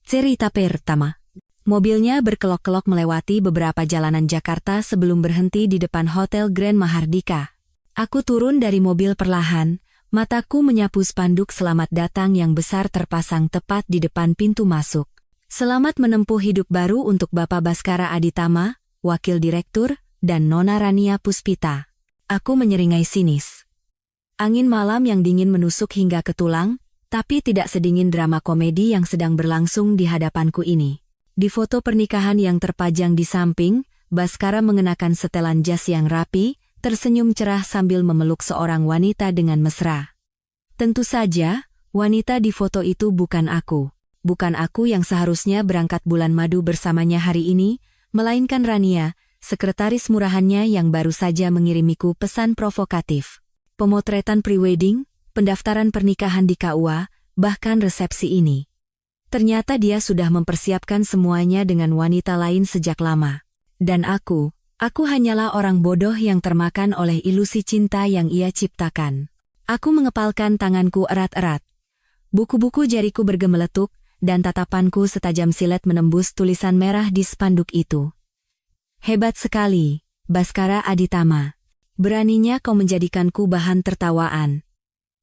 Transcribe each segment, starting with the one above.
Cerita pertama. Mobilnya berkelok-kelok melewati beberapa jalanan Jakarta sebelum berhenti di depan Hotel Grand Mahardika. Aku turun dari mobil perlahan, mataku menyapu spanduk selamat datang yang besar terpasang tepat di depan pintu masuk. Selamat menempuh hidup baru untuk Bapak Baskara Aditama, Wakil Direktur, dan Nona Rania Puspita. Aku menyeringai sinis. Angin malam yang dingin menusuk hingga ke tulang, tapi tidak sedingin drama komedi yang sedang berlangsung di hadapanku ini. Di foto pernikahan yang terpajang di samping, Baskara mengenakan setelan jas yang rapi, tersenyum cerah sambil memeluk seorang wanita dengan mesra. Tentu saja, wanita di foto itu bukan aku. Bukan aku yang seharusnya berangkat bulan madu bersamanya hari ini, melainkan Rania, sekretaris murahannya yang baru saja mengirimiku pesan provokatif. Pemotretan prewedding, pendaftaran pernikahan di KUA, bahkan resepsi ini. Ternyata dia sudah mempersiapkan semuanya dengan wanita lain sejak lama. Dan aku hanyalah orang bodoh yang termakan oleh ilusi cinta yang ia ciptakan. Aku mengepalkan tanganku erat-erat. Buku-buku jariku bergemeletuk, dan tatapanku setajam silet menembus tulisan merah di spanduk itu. Hebat sekali, Baskara Aditama. Beraninya kau menjadikanku bahan tertawaan.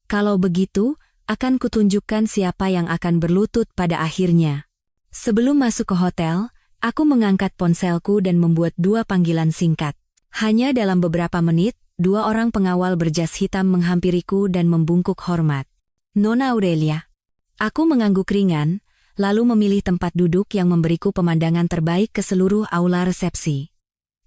Kalau begitu, akan kutunjukkan siapa yang akan berlutut pada akhirnya. Sebelum masuk ke hotel, aku mengangkat ponselku dan membuat 2 panggilan singkat. Hanya dalam beberapa menit, 2 orang pengawal berjas hitam menghampiriku dan membungkuk hormat. Nona Aurelia. Aku mengangguk ringan, lalu memilih tempat duduk yang memberiku pemandangan terbaik ke seluruh aula resepsi.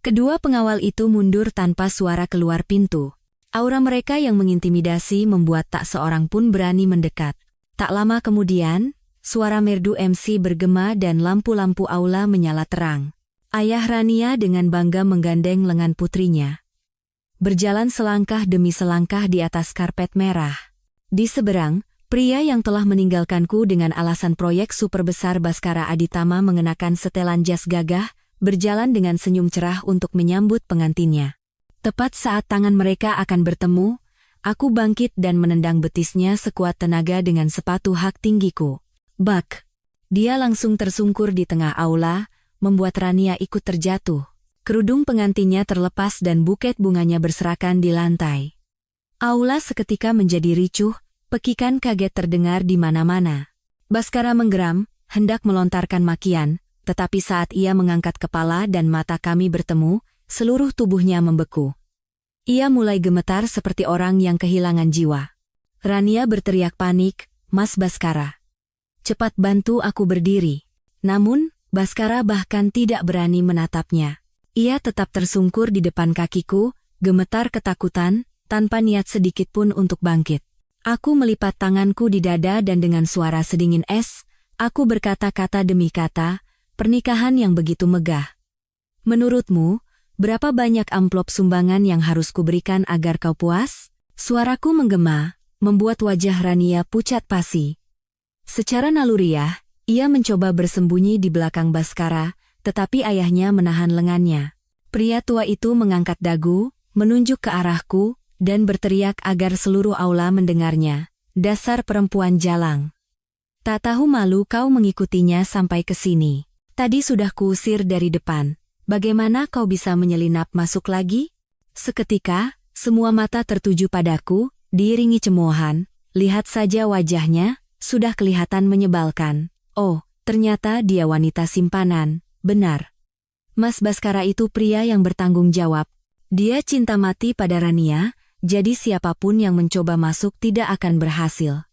Kedua pengawal itu mundur tanpa suara keluar pintu. Aura mereka yang mengintimidasi membuat tak seorang pun berani mendekat. Tak lama kemudian, suara merdu MC bergema dan lampu-lampu aula menyala terang. Ayah Rania dengan bangga menggandeng lengan putrinya. Berjalan selangkah demi selangkah di atas karpet merah. Di seberang, pria yang telah meninggalkanku dengan alasan proyek super besar Baskara Aditama mengenakan setelan jas gagah, berjalan dengan senyum cerah untuk menyambut pengantinnya. Tepat saat tangan mereka akan bertemu, aku bangkit dan menendang betisnya sekuat tenaga dengan sepatu hak tinggiku. Bak! Dia langsung tersungkur di tengah aula, membuat Rania ikut terjatuh. Kerudung pengantinnya terlepas dan buket bunganya berserakan di lantai. Aula seketika menjadi ricuh, pekikan kaget terdengar di mana-mana. Baskara menggeram, hendak melontarkan makian, tetapi saat ia mengangkat kepala dan mata kami bertemu, seluruh tubuhnya membeku. Ia mulai gemetar seperti orang yang kehilangan jiwa. Rania berteriak panik, "Mas Baskara, cepat bantu aku berdiri." Namun, Baskara bahkan tidak berani menatapnya. Ia tetap tersungkur di depan kakiku, gemetar ketakutan, tanpa niat sedikit pun untuk bangkit. Aku melipat tanganku di dada dan dengan suara sedingin es, aku berkata-kata demi kata, "Pernikahan yang begitu megah. Menurutmu, berapa banyak amplop sumbangan yang harus kuberikan agar kau puas?" Suaraku menggema, membuat wajah Rania pucat pasi. Secara naluriah, ia mencoba bersembunyi di belakang Baskara, tetapi ayahnya menahan lengannya. Pria tua itu mengangkat dagu, menunjuk ke arahku, dan berteriak agar seluruh aula mendengarnya. "Dasar perempuan jalang. Tak tahu malu kau mengikutinya sampai ke sini. Tadi sudah kuusir dari depan. Bagaimana kau bisa menyelinap masuk lagi?" Seketika, semua mata tertuju padaku, diiringi cemoohan. Lihat saja wajahnya, sudah kelihatan menyebalkan. Oh, ternyata dia wanita simpanan, benar. Mas Baskara itu pria yang bertanggung jawab. Dia cinta mati pada Rania, jadi siapapun yang mencoba masuk tidak akan berhasil.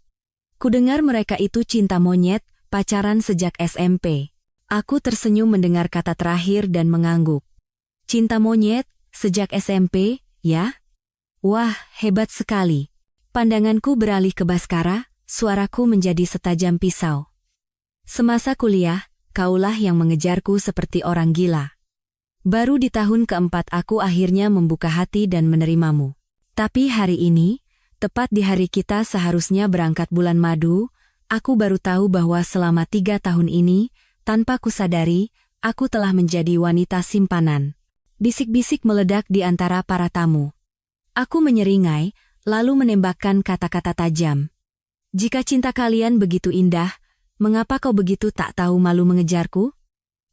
Kudengar mereka itu cinta monyet, pacaran sejak SMP. Aku tersenyum mendengar kata terakhir dan mengangguk. Cinta monyet, sejak SMP, ya? Wah, hebat sekali. Pandanganku beralih ke Baskara, suaraku menjadi setajam pisau. Semasa kuliah, kaulah yang mengejarku seperti orang gila. Baru di tahun keempat aku akhirnya membuka hati dan menerimamu. Tapi hari ini, tepat di hari kita seharusnya berangkat bulan madu, aku baru tahu bahwa selama 3 tahun ini, tanpa kusadari, aku telah menjadi wanita simpanan. Bisik-bisik meledak di antara para tamu. Aku menyeringai, lalu menembakkan kata-kata tajam. Jika cinta kalian begitu indah, Mengapa kau begitu tak tahu malu mengejarku?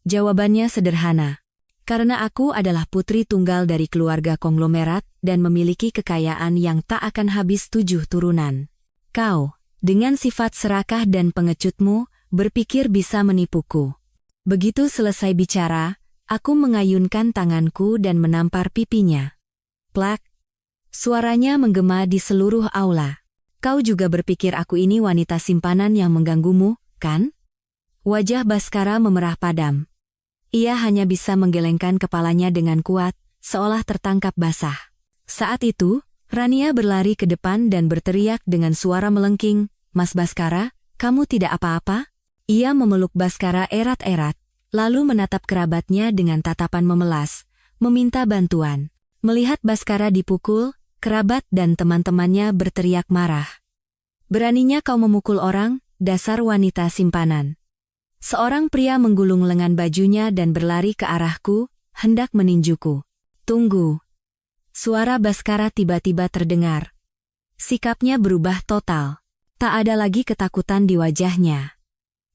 Jawabannya sederhana. Karena aku adalah putri tunggal dari keluarga konglomerat dan memiliki kekayaan yang tak akan habis 7 turunan. Kau, dengan sifat serakah dan pengecutmu, berpikir bisa menipuku. Begitu selesai bicara, aku mengayunkan tanganku dan menampar pipinya. Plak! Suaranya menggema di seluruh aula. Kau juga berpikir aku ini wanita simpanan yang mengganggumu, kan? Wajah Baskara memerah padam. Ia hanya bisa menggelengkan kepalanya dengan kuat, seolah tertangkap basah. Saat itu, Rania berlari ke depan dan berteriak dengan suara melengking, "Mas Baskara, kamu tidak apa-apa?" Ia memeluk Baskara erat-erat, lalu menatap kerabatnya dengan tatapan memelas, meminta bantuan. Melihat Baskara dipukul, kerabat dan teman-temannya berteriak marah. "Beraninya kau memukul orang, dasar wanita simpanan." Seorang pria menggulung lengan bajunya dan berlari ke arahku, hendak meninjuku. "Tunggu." Suara Baskara tiba-tiba terdengar. Sikapnya berubah total. Tak ada lagi ketakutan di wajahnya.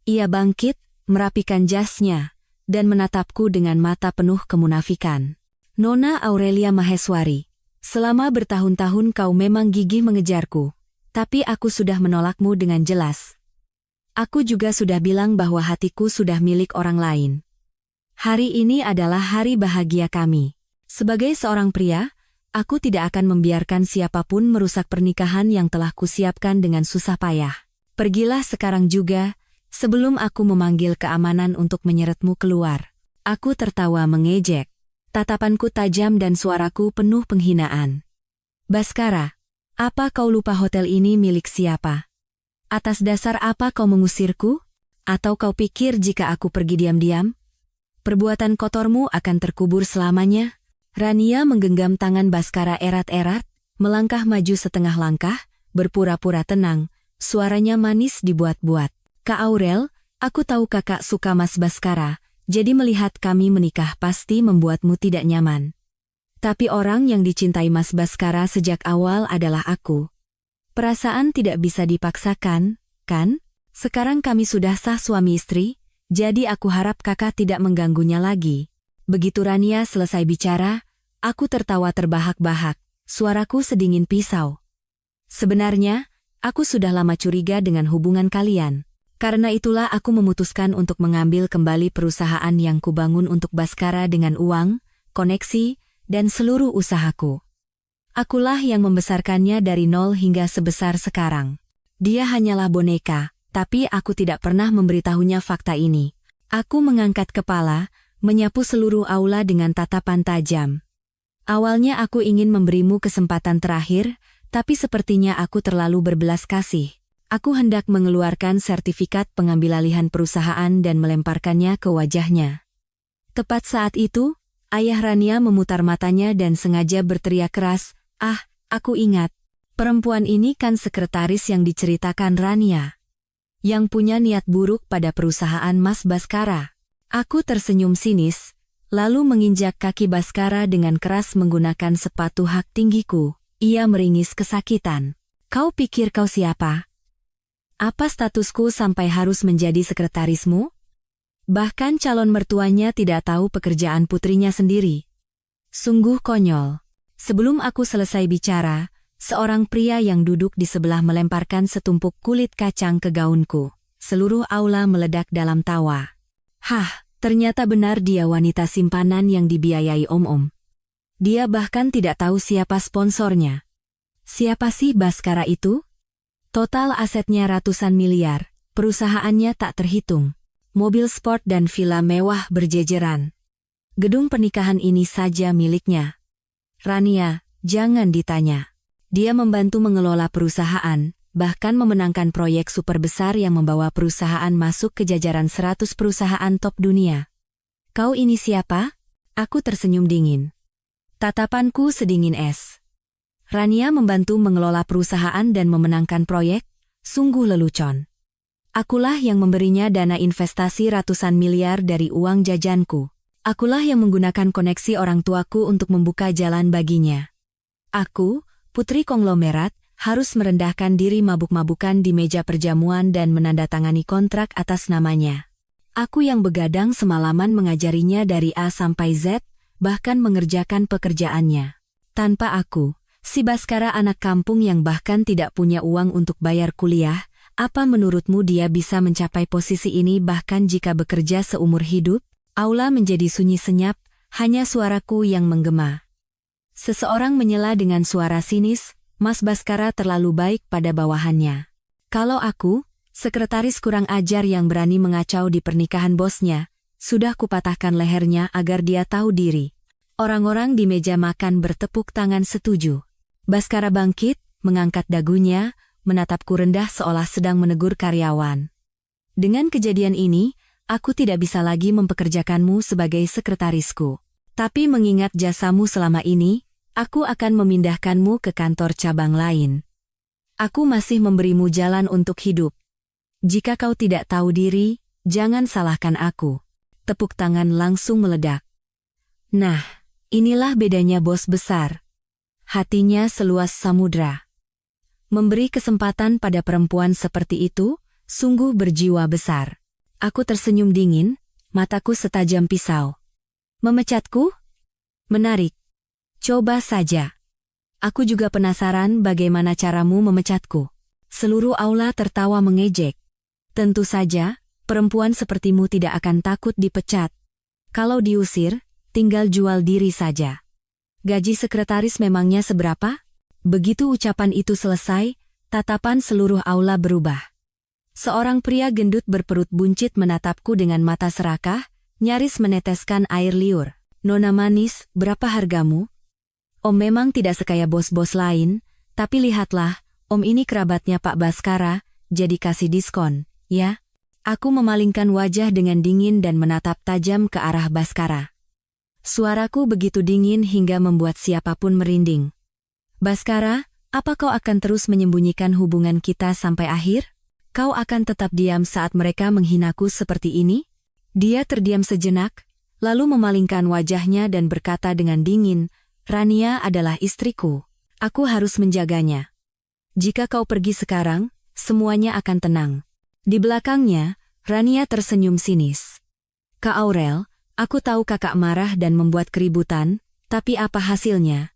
Ia bangkit, merapikan jasnya, dan menatapku dengan mata penuh kemunafikan. "Nona Aurelia Maheswari, selama bertahun-tahun kau memang gigih mengejarku, tapi aku sudah menolakmu dengan jelas. Aku juga sudah bilang bahwa hatiku sudah milik orang lain. Hari ini adalah hari bahagia kami. Sebagai seorang pria, aku tidak akan membiarkan siapapun merusak pernikahan yang telah kusiapkan dengan susah payah. Pergilah sekarang juga, sebelum aku memanggil keamanan untuk menyeretmu keluar." Aku tertawa mengejek. Tatapanku tajam dan suaraku penuh penghinaan. "Baskara, apa kau lupa hotel ini milik siapa? Atas dasar apa kau mengusirku? Atau kau pikir jika aku pergi diam-diam, perbuatan kotormu akan terkubur selamanya?" Rania menggenggam tangan Baskara erat-erat, melangkah maju setengah langkah, berpura-pura tenang, suaranya manis dibuat-buat. "Kak Aurel, aku tahu kakak suka Mas Baskara, jadi melihat kami menikah pasti membuatmu tidak nyaman. Tapi orang yang dicintai Mas Baskara sejak awal adalah aku. Perasaan tidak bisa dipaksakan, kan? Sekarang kami sudah sah suami istri, jadi aku harap kakak tidak mengganggunya lagi." Begitu Rania selesai bicara, aku tertawa terbahak-bahak, suaraku sedingin pisau. "Sebenarnya, aku sudah lama curiga dengan hubungan kalian. Karena itulah aku memutuskan untuk mengambil kembali perusahaan yang kubangun untuk Baskara dengan uang, koneksi, dan seluruh usahaku. Akulah yang membesarkannya dari nol hingga sebesar sekarang. Dia hanyalah boneka, tapi aku tidak pernah memberitahunya fakta ini." Aku mengangkat kepala, menyapu seluruh aula dengan tatapan tajam. "Awalnya aku ingin memberimu kesempatan terakhir, tapi sepertinya aku terlalu berbelas kasih. Aku hendak mengeluarkan sertifikat pengambilalihan perusahaan dan melemparkannya ke wajahnya." Tepat saat itu, ayah Rania memutar matanya dan sengaja berteriak keras, "Ah, aku ingat. Perempuan ini kan sekretaris yang diceritakan Rania, yang punya niat buruk pada perusahaan Mas Baskara." Aku tersenyum sinis, lalu menginjak kaki Baskara dengan keras menggunakan sepatu hak tinggiku. Ia meringis kesakitan. "Kau pikir kau siapa? Apa statusku sampai harus menjadi sekretarismu? Bahkan calon mertuanya tidak tahu pekerjaan putrinya sendiri. Sungguh konyol." Sebelum aku selesai bicara, seorang pria yang duduk di sebelah melemparkan setumpuk kulit kacang ke gaunku. Seluruh aula meledak dalam tawa. Hah, ternyata benar dia wanita simpanan yang dibiayai om-om. Dia bahkan tidak tahu siapa sponsornya. Siapa sih Baskara itu? Total asetnya ratusan miliar, perusahaannya tak terhitung. Mobil sport dan villa mewah berjejeran. Gedung pernikahan ini saja miliknya. Rania, jangan ditanya. Dia membantu mengelola perusahaan, bahkan memenangkan proyek super besar yang membawa perusahaan masuk ke jajaran 100 perusahaan top dunia. "Kau ini siapa?" Aku tersenyum dingin. Tatapanku sedingin es. "Rania membantu mengelola perusahaan dan memenangkan proyek, sungguh lelucon. Akulah yang memberinya dana investasi ratusan miliar dari uang jajanku. Akulah yang menggunakan koneksi orang tuaku untuk membuka jalan baginya. Aku, putri konglomerat, harus merendahkan diri mabuk-mabukan di meja perjamuan dan menandatangani kontrak atas namanya. Aku yang begadang semalaman mengajarinya dari A sampai Z, bahkan mengerjakan pekerjaannya. Tanpa aku, si Baskara anak kampung yang bahkan tidak punya uang untuk bayar kuliah, apa menurutmu dia bisa mencapai posisi ini bahkan jika bekerja seumur hidup? Aula menjadi sunyi senyap, hanya suaraku yang menggema. Seseorang menyela dengan suara sinis, Mas Baskara terlalu baik pada bawahannya. Kalau aku, sekretaris kurang ajar yang berani mengacau di pernikahan bosnya, sudah kupatahkan lehernya agar dia tahu diri. Orang-orang di meja makan bertepuk tangan setuju. Baskara bangkit, mengangkat dagunya, menatapku rendah seolah sedang menegur karyawan. Dengan kejadian ini, aku tidak bisa lagi mempekerjakanmu sebagai sekretarisku. Tapi mengingat jasamu selama ini, aku akan memindahkanmu ke kantor cabang lain. Aku masih memberimu jalan untuk hidup. Jika kau tidak tahu diri, jangan salahkan aku. Tepuk tangan langsung meledak. Nah, inilah bedanya bos besar. Hatinya seluas samudra. Memberi kesempatan pada perempuan seperti itu, sungguh berjiwa besar. Aku tersenyum dingin, mataku setajam pisau. Memecatku? Menarik. Coba saja. Aku juga penasaran bagaimana caramu memecatku. Seluruh aula tertawa mengejek. Tentu saja, perempuan sepertimu tidak akan takut dipecat. Kalau diusir, tinggal jual diri saja. Gaji sekretaris memangnya seberapa? Begitu ucapan itu selesai, tatapan seluruh aula berubah. Seorang pria gendut berperut buncit menatapku dengan mata serakah, nyaris meneteskan air liur. Nona manis, berapa hargamu? Om memang tidak sekaya bos-bos lain, tapi lihatlah, om ini kerabatnya Pak Baskara, jadi kasih diskon. Ya, aku memalingkan wajah dengan dingin dan menatap tajam ke arah Baskara. Suaraku begitu dingin hingga membuat siapapun merinding. Baskara, apa kau akan terus menyembunyikan hubungan kita sampai akhir? Kau akan tetap diam saat mereka menghinaku seperti ini? Dia terdiam sejenak, lalu memalingkan wajahnya dan berkata dengan dingin, Rania adalah istriku. Aku harus menjaganya. Jika kau pergi sekarang, semuanya akan tenang. Di belakangnya, Rania tersenyum sinis. Kak Aurel, aku tahu kakak marah dan membuat keributan, tapi apa hasilnya?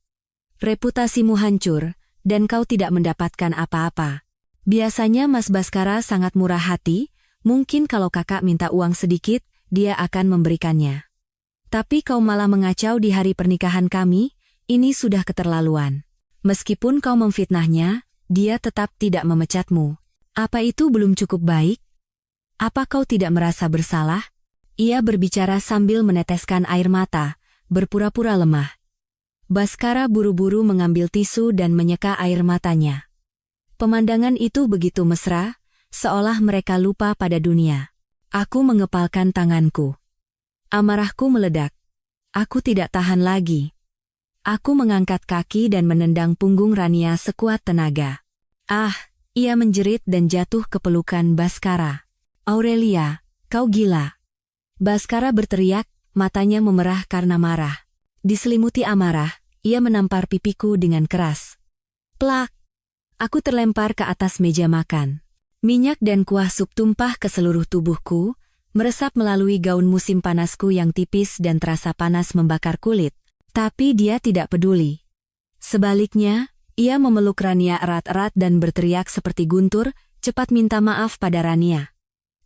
Reputasimu hancur, dan kau tidak mendapatkan apa-apa. Biasanya Mas Baskara sangat murah hati, mungkin kalau kakak minta uang sedikit, dia akan memberikannya. Tapi kau malah mengacau di hari pernikahan kami, ini sudah keterlaluan. Meskipun kau memfitnahnya, dia tetap tidak memecatmu. Apa itu belum cukup baik? Apa kau tidak merasa bersalah? Ia berbicara sambil meneteskan air mata, berpura-pura lemah. Baskara buru-buru mengambil tisu dan menyeka air matanya. Pemandangan itu begitu mesra, seolah mereka lupa pada dunia. Aku mengepalkan tanganku. Amarahku meledak. Aku tidak tahan lagi. Aku mengangkat kaki dan menendang punggung Rania sekuat tenaga. Ah! Ia menjerit dan jatuh ke pelukan Baskara. Aurelia, kau gila. Baskara berteriak, matanya memerah karena marah. Diselimuti amarah, ia menampar pipiku dengan keras. Plak! Aku terlempar ke atas meja makan. Minyak dan kuah sup tumpah ke seluruh tubuhku, meresap melalui gaun musim panasku yang tipis dan terasa panas membakar kulit. Tapi dia tidak peduli. Sebaliknya, ia memeluk Rania erat-erat dan berteriak seperti guntur, cepat minta maaf pada Rania.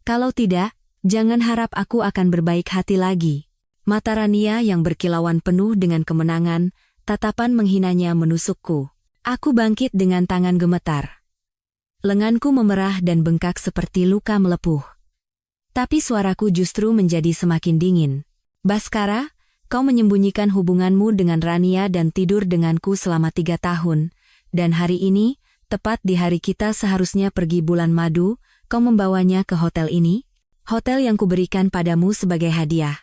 Kalau tidak, jangan harap aku akan berbaik hati lagi. Mata Rania yang berkilauan penuh dengan kemenangan, tatapan menghinanya menusukku. Aku bangkit dengan tangan gemetar. Lenganku memerah dan bengkak seperti luka melepuh. Tapi suaraku justru menjadi semakin dingin. Baskara, kau menyembunyikan hubunganmu dengan Rania dan tidur denganku selama 3 tahun. Dan hari ini, tepat di hari kita seharusnya pergi bulan madu, kau membawanya ke hotel ini? Hotel yang kuberikan padamu sebagai hadiah.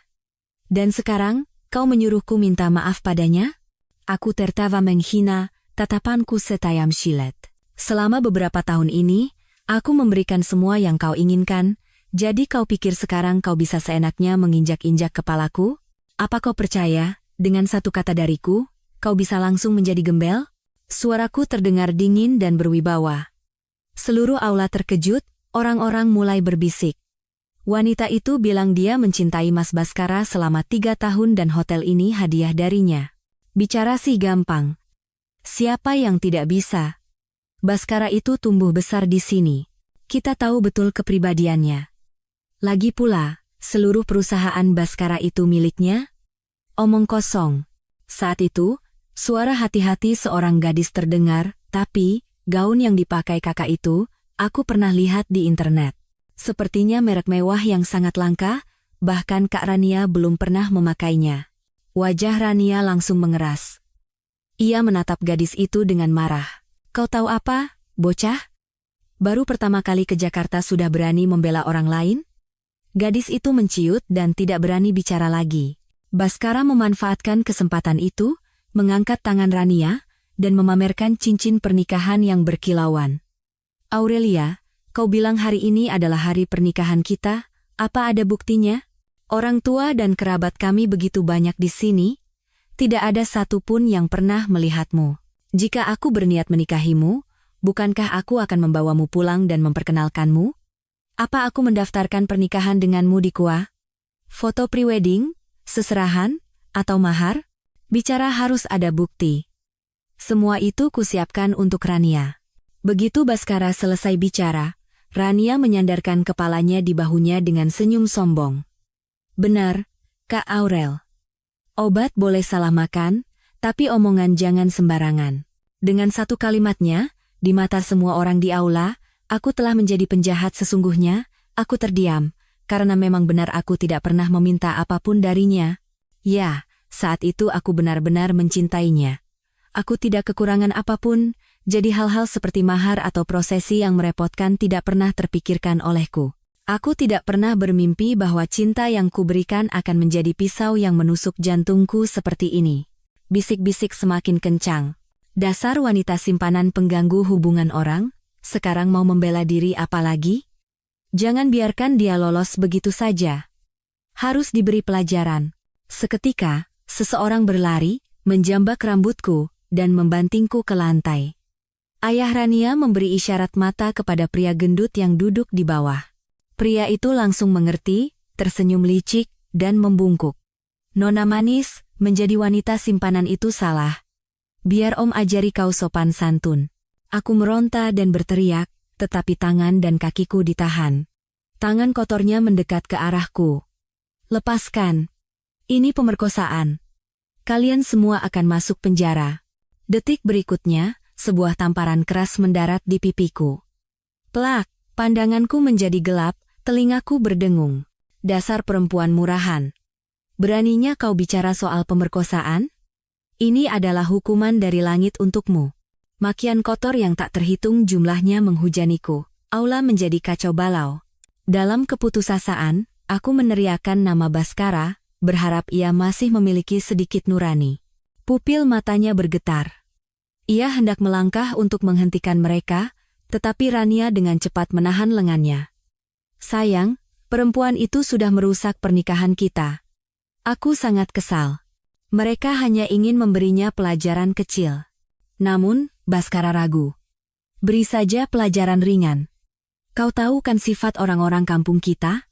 Dan sekarang, kau menyuruhku minta maaf padanya? Aku tertawa menghina, tatapanku setajam silet. Selama beberapa tahun ini, aku memberikan semua yang kau inginkan, jadi kau pikir sekarang kau bisa seenaknya menginjak-injak kepalaku? Apa kau percaya, dengan satu kata dariku, kau bisa langsung menjadi gembel? Suaraku terdengar dingin dan berwibawa. Seluruh aula terkejut, orang-orang mulai berbisik. Wanita itu bilang dia mencintai Mas Baskara selama 3 tahun dan hotel ini hadiah darinya. Bicara sih gampang. Siapa yang tidak bisa? Baskara itu tumbuh besar di sini. Kita tahu betul kepribadiannya. Lagi pula, seluruh perusahaan Baskara itu miliknya? Omong kosong. Saat itu, suara hati-hati seorang gadis terdengar, tapi, gaun yang dipakai kakak itu, aku pernah lihat di internet. Sepertinya merek mewah yang sangat langka, bahkan Kak Rania belum pernah memakainya. Wajah Rania langsung mengeras. Ia menatap gadis itu dengan marah. Kau tahu apa, bocah? Baru pertama kali ke Jakarta sudah berani membela orang lain? Gadis itu menciut dan tidak berani bicara lagi. Baskara memanfaatkan kesempatan itu, mengangkat tangan Rania, dan memamerkan cincin pernikahan yang berkilauan. Aurelia, kau bilang hari ini adalah hari pernikahan kita, apa ada buktinya? Orang tua dan kerabat kami begitu banyak di sini, tidak ada satupun yang pernah melihatmu. Jika aku berniat menikahimu, bukankah aku akan membawamu pulang dan memperkenalkanmu? Apa aku mendaftarkan pernikahan denganmu di KUA? Foto prewedding, seserahan, atau mahar? Bicara harus ada bukti. Semua itu kusiapkan untuk Rania. Begitu Baskara selesai bicara, Rania menyandarkan kepalanya di bahunya dengan senyum sombong. Benar, Kak Aurel. Obat boleh salah makan, tapi omongan jangan sembarangan. Dengan satu kalimatnya, di mata semua orang di aula, aku telah menjadi penjahat sesungguhnya, aku terdiam, karena memang benar aku tidak pernah meminta apapun darinya. Ya, saat itu aku benar-benar mencintainya. Aku tidak kekurangan apapun, jadi hal-hal seperti mahar atau prosesi yang merepotkan tidak pernah terpikirkan olehku. Aku tidak pernah bermimpi bahwa cinta yang kuberikan akan menjadi pisau yang menusuk jantungku seperti ini. Bisik-bisik semakin kencang. Dasar wanita simpanan pengganggu hubungan orang, sekarang mau membela diri apalagi? Jangan biarkan dia lolos begitu saja. Harus diberi pelajaran. Seketika, seseorang berlari, menjambak rambutku, dan membantingku ke lantai. Ayah Rania memberi isyarat mata kepada pria gendut yang duduk di bawah. Pria itu langsung mengerti, tersenyum licik, dan membungkuk. Nona manis, menjadi wanita simpanan itu salah. Biar om ajari kau sopan santun. Aku meronta dan berteriak, tetapi tangan dan kakiku ditahan. Tangan kotornya mendekat ke arahku. Lepaskan. Ini pemerkosaan. Kalian semua akan masuk penjara. Detik berikutnya, sebuah tamparan keras mendarat di pipiku. Plak, pandanganku menjadi gelap, telingaku berdengung. Dasar perempuan murahan. Beraninya kau bicara soal pemerkosaan? Ini adalah hukuman dari langit untukmu. Makian kotor yang tak terhitung jumlahnya menghujaniku. Aula menjadi kacau balau. Dalam keputusasaan, aku meneriakkan nama Baskara, berharap ia masih memiliki sedikit nurani. Pupil matanya bergetar. Ia hendak melangkah untuk menghentikan mereka, tetapi Rania dengan cepat menahan lengannya. Sayang, perempuan itu sudah merusak pernikahan kita. Aku sangat kesal. Mereka hanya ingin memberinya pelajaran kecil. Namun, Baskara ragu. Beri saja pelajaran ringan. Kau tahu kan sifat orang-orang kampung kita?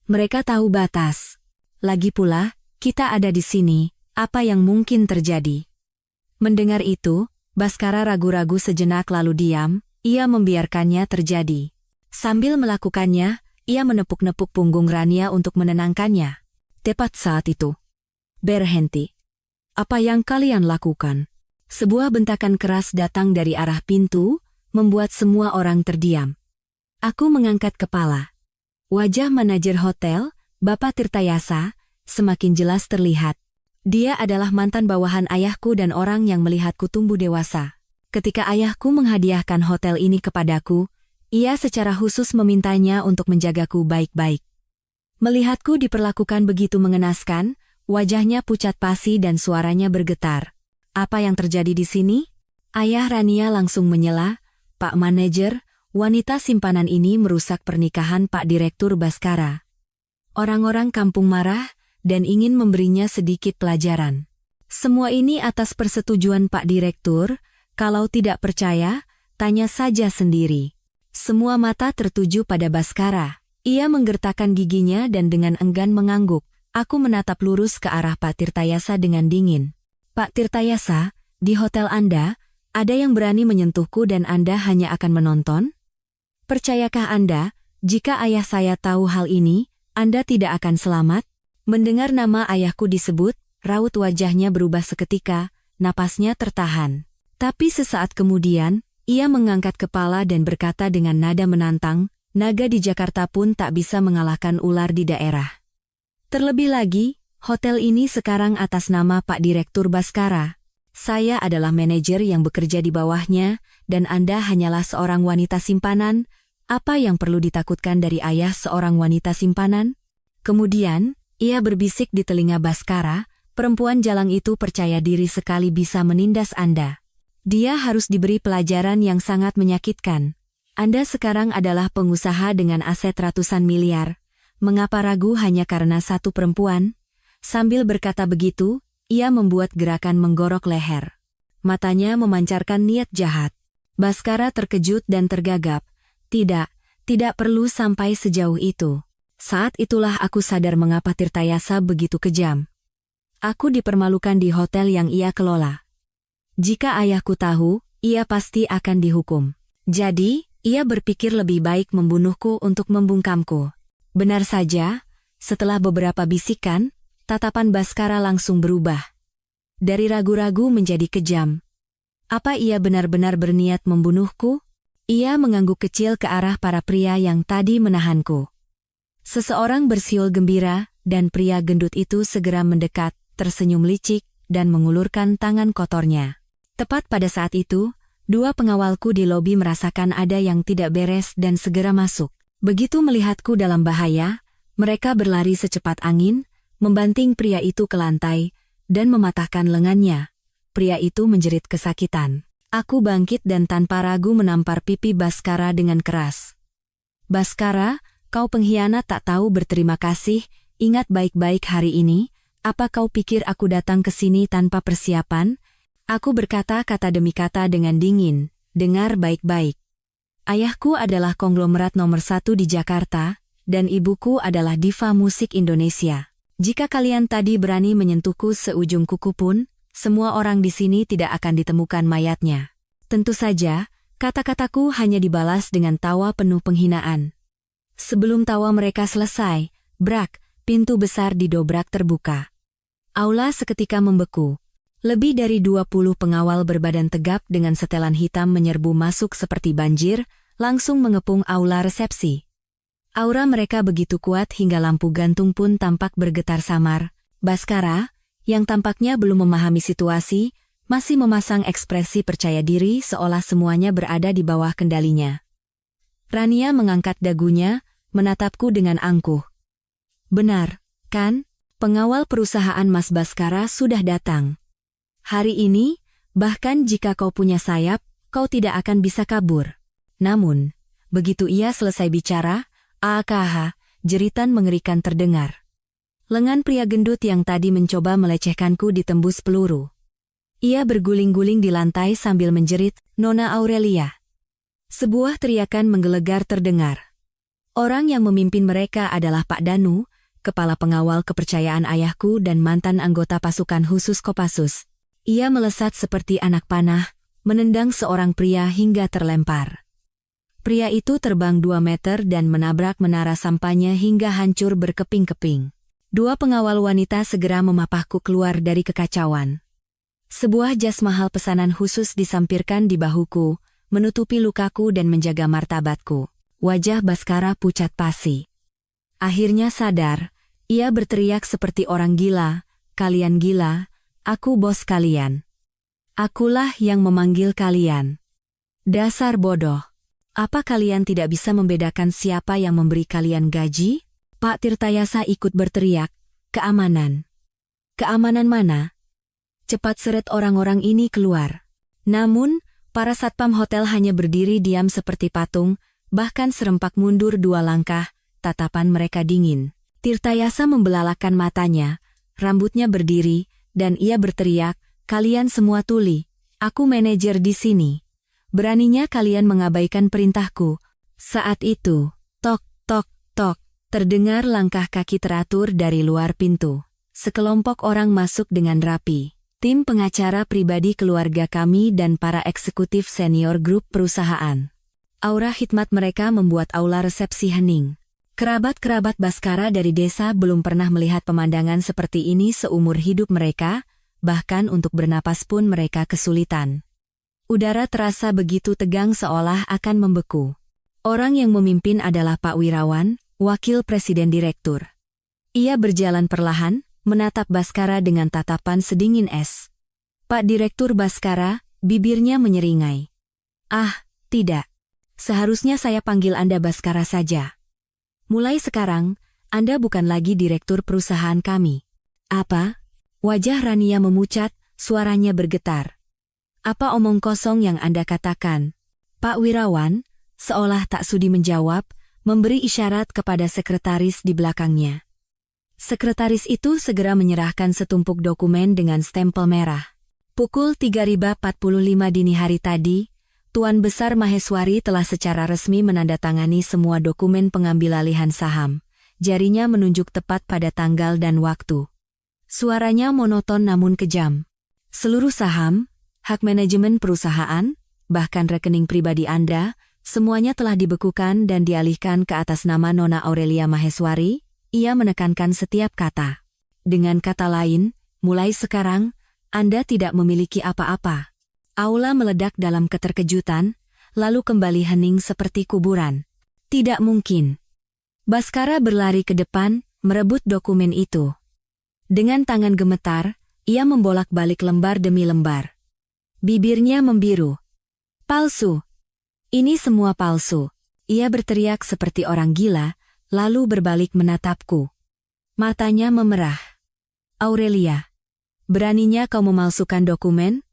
Mereka tahu batas. Lagi pula, kita ada di sini, apa yang mungkin terjadi? Mendengar itu, Baskara ragu-ragu sejenak lalu diam, ia membiarkannya terjadi. Sambil melakukannya, ia menepuk-nepuk punggung Rania untuk menenangkannya. Tepat saat itu. Berhenti. Apa yang kalian lakukan? Sebuah bentakan keras datang dari arah pintu, membuat semua orang terdiam. Aku mengangkat kepala. Wajah manajer hotel, Bapak Tirtayasa, semakin jelas terlihat. Dia adalah mantan bawahan ayahku dan orang yang melihatku tumbuh dewasa. Ketika ayahku menghadiahkan hotel ini kepadaku, ia secara khusus memintanya untuk menjagaku baik-baik. Melihatku diperlakukan begitu mengenaskan, wajahnya pucat pasi dan suaranya bergetar. Apa yang terjadi di sini? Ayah Rania langsung menyela, Pak Manajer, wanita simpanan ini merusak pernikahan Pak Direktur Baskara. Orang-orang kampung marah dan ingin memberinya sedikit pelajaran. Semua ini atas persetujuan Pak Direktur, Kalau tidak percaya, tanya saja sendiri. Semua mata tertuju pada Baskara. Ia menggertakkan giginya dan dengan enggan mengangguk. Aku menatap lurus ke arah Pak Tirtayasa dengan dingin. Pak Tirtayasa, di hotel Anda, ada yang berani menyentuhku dan Anda hanya akan menonton? Percayakah Anda, jika ayah saya tahu hal ini, Anda tidak akan selamat? Mendengar nama ayahku disebut, raut wajahnya berubah seketika, napasnya tertahan. Tapi sesaat kemudian, ia mengangkat kepala dan berkata dengan nada menantang, naga di Jakarta pun tak bisa mengalahkan ular di daerah. Terlebih lagi, hotel ini sekarang atas nama Pak Direktur Baskara. Saya adalah manajer yang bekerja di bawahnya, dan Anda hanyalah seorang wanita simpanan. Apa yang perlu ditakutkan dari ayah seorang wanita simpanan? Kemudian, ia berbisik di telinga Baskara, perempuan jalang itu percaya diri sekali bisa menindas Anda. Dia harus diberi pelajaran yang sangat menyakitkan. Anda sekarang adalah pengusaha dengan aset ratusan miliar. Mengapa ragu hanya karena satu perempuan? Sambil berkata begitu, ia membuat gerakan menggorok leher. Matanya memancarkan niat jahat. Baskara terkejut dan tergagap. Tidak perlu sampai sejauh itu. Saat itulah aku sadar mengapa Tirtayasa begitu kejam. Aku dipermalukan di hotel yang ia kelola. Jika ayahku tahu, ia pasti akan dihukum. Jadi, ia berpikir lebih baik membunuhku untuk membungkamku. Benar saja, setelah beberapa bisikan, tatapan Baskara langsung berubah. Dari ragu-ragu menjadi kejam. Apa ia benar-benar berniat membunuhku? Ia mengangguk kecil ke arah para pria yang tadi menahanku. Seseorang bersiul gembira, dan pria gendut itu segera mendekat, tersenyum licik, dan mengulurkan tangan kotornya. Tepat pada saat itu, dua pengawalku di lobi merasakan ada yang tidak beres dan segera masuk. Begitu melihatku dalam bahaya, mereka berlari secepat angin, membanting pria itu ke lantai, dan mematahkan lengannya. Pria itu menjerit kesakitan. Aku bangkit dan tanpa ragu menampar pipi Baskara dengan keras. Baskara, kau pengkhianat tak tahu berterima kasih, ingat baik-baik hari ini, apa kau pikir aku datang ke sini tanpa persiapan? Aku berkata kata demi kata dengan dingin, dengar baik-baik. Ayahku adalah konglomerat nomor 1 di Jakarta, dan ibuku adalah diva musik Indonesia. Jika kalian tadi berani menyentuhku seujung kuku pun, semua orang di sini tidak akan ditemukan mayatnya. Tentu saja, kata-kataku hanya dibalas dengan tawa penuh penghinaan. Sebelum tawa mereka selesai, brak, pintu besar didobrak terbuka. Aula seketika membeku. Lebih dari 20 pengawal berbadan tegap dengan setelan hitam menyerbu masuk seperti banjir, langsung mengepung aula resepsi. Aura mereka begitu kuat hingga lampu gantung pun tampak bergetar samar. Baskara, yang tampaknya belum memahami situasi, masih memasang ekspresi percaya diri seolah semuanya berada di bawah kendalinya. Rania mengangkat dagunya, menatapku dengan angkuh. Benar, kan? Pengawal perusahaan Mas Baskara sudah datang. Hari ini, bahkan jika kau punya sayap, kau tidak akan bisa kabur. Namun, begitu ia selesai bicara, AKH, jeritan mengerikan terdengar. Lengan pria gendut yang tadi mencoba melecehkanku ditembus peluru. Ia berguling-guling di lantai sambil menjerit, Nona Aurelia. Sebuah teriakan menggelegar terdengar. Orang yang memimpin mereka adalah Pak Danu, kepala pengawal kepercayaan ayahku dan mantan anggota pasukan khusus Kopassus. Ia melesat seperti anak panah, menendang seorang pria hingga terlempar. Pria itu terbang 2 meter dan menabrak menara sampahnya hingga hancur berkeping-keping. Dua pengawal wanita segera memapahku keluar dari kekacauan. Sebuah jas mahal pesanan khusus disampirkan di bahuku, menutupi lukaku dan menjaga martabatku. Wajah Baskara pucat pasi. Akhirnya sadar, ia berteriak seperti orang gila, kalian gila. Aku bos kalian. Akulah yang memanggil kalian. Dasar bodoh. Apa kalian tidak bisa membedakan siapa yang memberi kalian gaji? Pak Tirtayasa ikut berteriak, keamanan. Keamanan mana? Cepat seret orang-orang ini keluar. Namun, para satpam hotel hanya berdiri diam seperti patung, bahkan serempak mundur 2 langkah, tatapan mereka dingin. Tirtayasa membelalakan matanya, rambutnya berdiri, dan ia berteriak, kalian semua tuli. Aku manajer di sini. Beraninya kalian mengabaikan perintahku. Saat itu, tok, tok, tok, terdengar langkah kaki teratur dari luar pintu. Sekelompok orang masuk dengan rapi. Tim pengacara pribadi keluarga kami dan para eksekutif senior grup perusahaan. Aura hikmat mereka membuat aula resepsi hening. Kerabat-kerabat Baskara dari desa belum pernah melihat pemandangan seperti ini seumur hidup mereka, bahkan untuk bernapas pun mereka kesulitan. Udara terasa begitu tegang seolah akan membeku. Orang yang memimpin adalah Pak Wirawan, Wakil Presiden Direktur. Ia berjalan perlahan, menatap Baskara dengan tatapan sedingin es. Pak Direktur Baskara, bibirnya menyeringai. Ah, tidak. Seharusnya saya panggil Anda Baskara saja. Mulai sekarang, Anda bukan lagi direktur perusahaan kami. Apa? Wajah Rania memucat, suaranya bergetar. Apa omong kosong yang Anda katakan? Pak Wirawan, seolah tak sudi menjawab, memberi isyarat kepada sekretaris di belakangnya. Sekretaris itu segera menyerahkan setumpuk dokumen dengan stempel merah. Pukul 3.45 dini hari tadi, Tuan Besar Maheswari telah secara resmi menandatangani semua dokumen pengambilalihan saham. Jarinya menunjuk tepat pada tanggal dan waktu. Suaranya monoton namun kejam. Seluruh saham, hak manajemen perusahaan, bahkan rekening pribadi Anda, semuanya telah dibekukan dan dialihkan ke atas nama Nona Aurelia Maheswari. Ia menekankan setiap kata. Dengan kata lain, mulai sekarang, Anda tidak memiliki apa-apa. Aula meledak dalam keterkejutan, lalu kembali hening seperti kuburan. Tidak mungkin. Baskara berlari ke depan, merebut dokumen itu. Dengan tangan gemetar, ia membolak-balik lembar demi lembar. Bibirnya membiru. Palsu. Ini semua palsu. Ia berteriak seperti orang gila, lalu berbalik menatapku. Matanya memerah. Aurelia, beraninya kau memalsukan dokumen?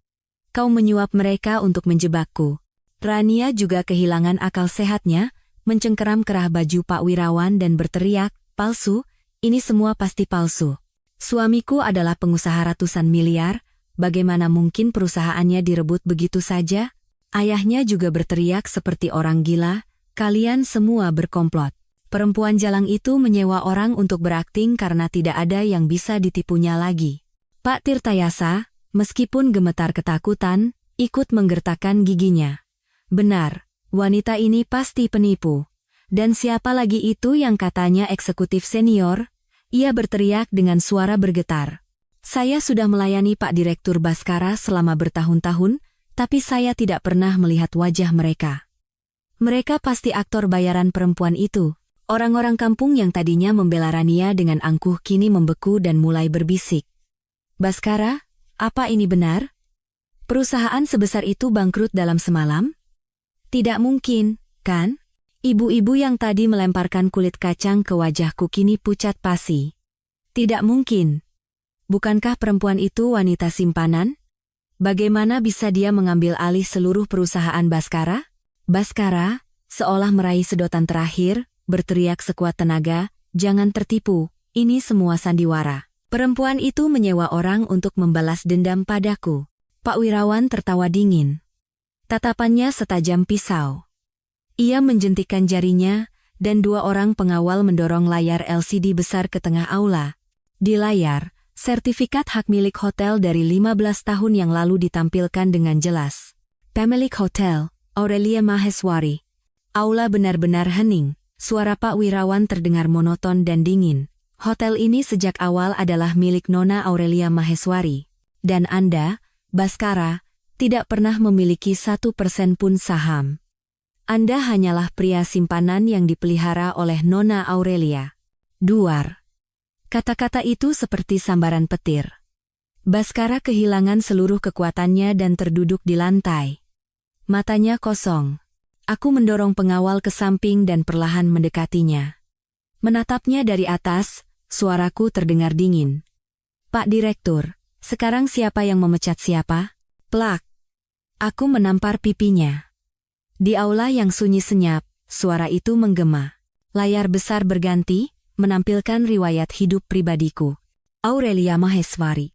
Kau menyuap mereka untuk menjebakku. Rania juga kehilangan akal sehatnya, mencengkeram kerah baju Pak Wirawan dan berteriak, palsu, ini semua pasti palsu. Suamiku adalah pengusaha ratusan miliar, bagaimana mungkin perusahaannya direbut begitu saja? Ayahnya juga berteriak seperti orang gila, kalian semua berkomplot. Perempuan jalang itu menyewa orang untuk berakting karena tidak ada yang bisa ditipunya lagi. Pak Tirtayasa, meskipun gemetar ketakutan, ikut menggertakkan giginya. Benar, wanita ini pasti penipu. Dan siapa lagi itu yang katanya eksekutif senior? Ia berteriak dengan suara bergetar. Saya sudah melayani Pak Direktur Baskara selama bertahun-tahun, tapi saya tidak pernah melihat wajah mereka. Mereka pasti aktor bayaran perempuan itu. Orang-orang kampung yang tadinya membela Rania dengan angkuh kini membeku dan mulai berbisik. Baskara, apa ini benar? Perusahaan sebesar itu bangkrut dalam semalam? Tidak mungkin, kan? Ibu-ibu yang tadi melemparkan kulit kacang ke wajahku kini pucat pasi. Tidak mungkin. Bukankah perempuan itu wanita simpanan? Bagaimana bisa dia mengambil alih seluruh perusahaan Baskara? Baskara, seolah meraih sedotan terakhir, berteriak sekuat tenaga, jangan tertipu, ini semua sandiwara. Perempuan itu menyewa orang untuk membalas dendam padaku. Pak Wirawan tertawa dingin. Tatapannya setajam pisau. Ia menjentikkan jarinya, dan dua orang pengawal mendorong layar LCD besar ke tengah aula. Di layar, sertifikat hak milik hotel dari 15 tahun yang lalu ditampilkan dengan jelas. Pemilik hotel, Aurelia Maheswari. Aula benar-benar hening, suara Pak Wirawan terdengar monoton dan dingin. Hotel ini sejak awal adalah milik Nona Aurelia Maheswari. Dan Anda, Baskara, tidak pernah memiliki 1% pun saham. Anda hanyalah pria simpanan yang dipelihara oleh Nona Aurelia. Duar. Kata-kata itu seperti sambaran petir. Baskara kehilangan seluruh kekuatannya dan terduduk di lantai. Matanya kosong. Aku mendorong pengawal ke samping dan perlahan mendekatinya. Menatapnya dari atas, suaraku terdengar dingin. Pak Direktur, sekarang siapa yang memecat siapa? Plak. Aku menampar pipinya. Di aula yang sunyi senyap, suara itu menggema. Layar besar berganti, menampilkan riwayat hidup pribadiku. Aurelia Maheswari.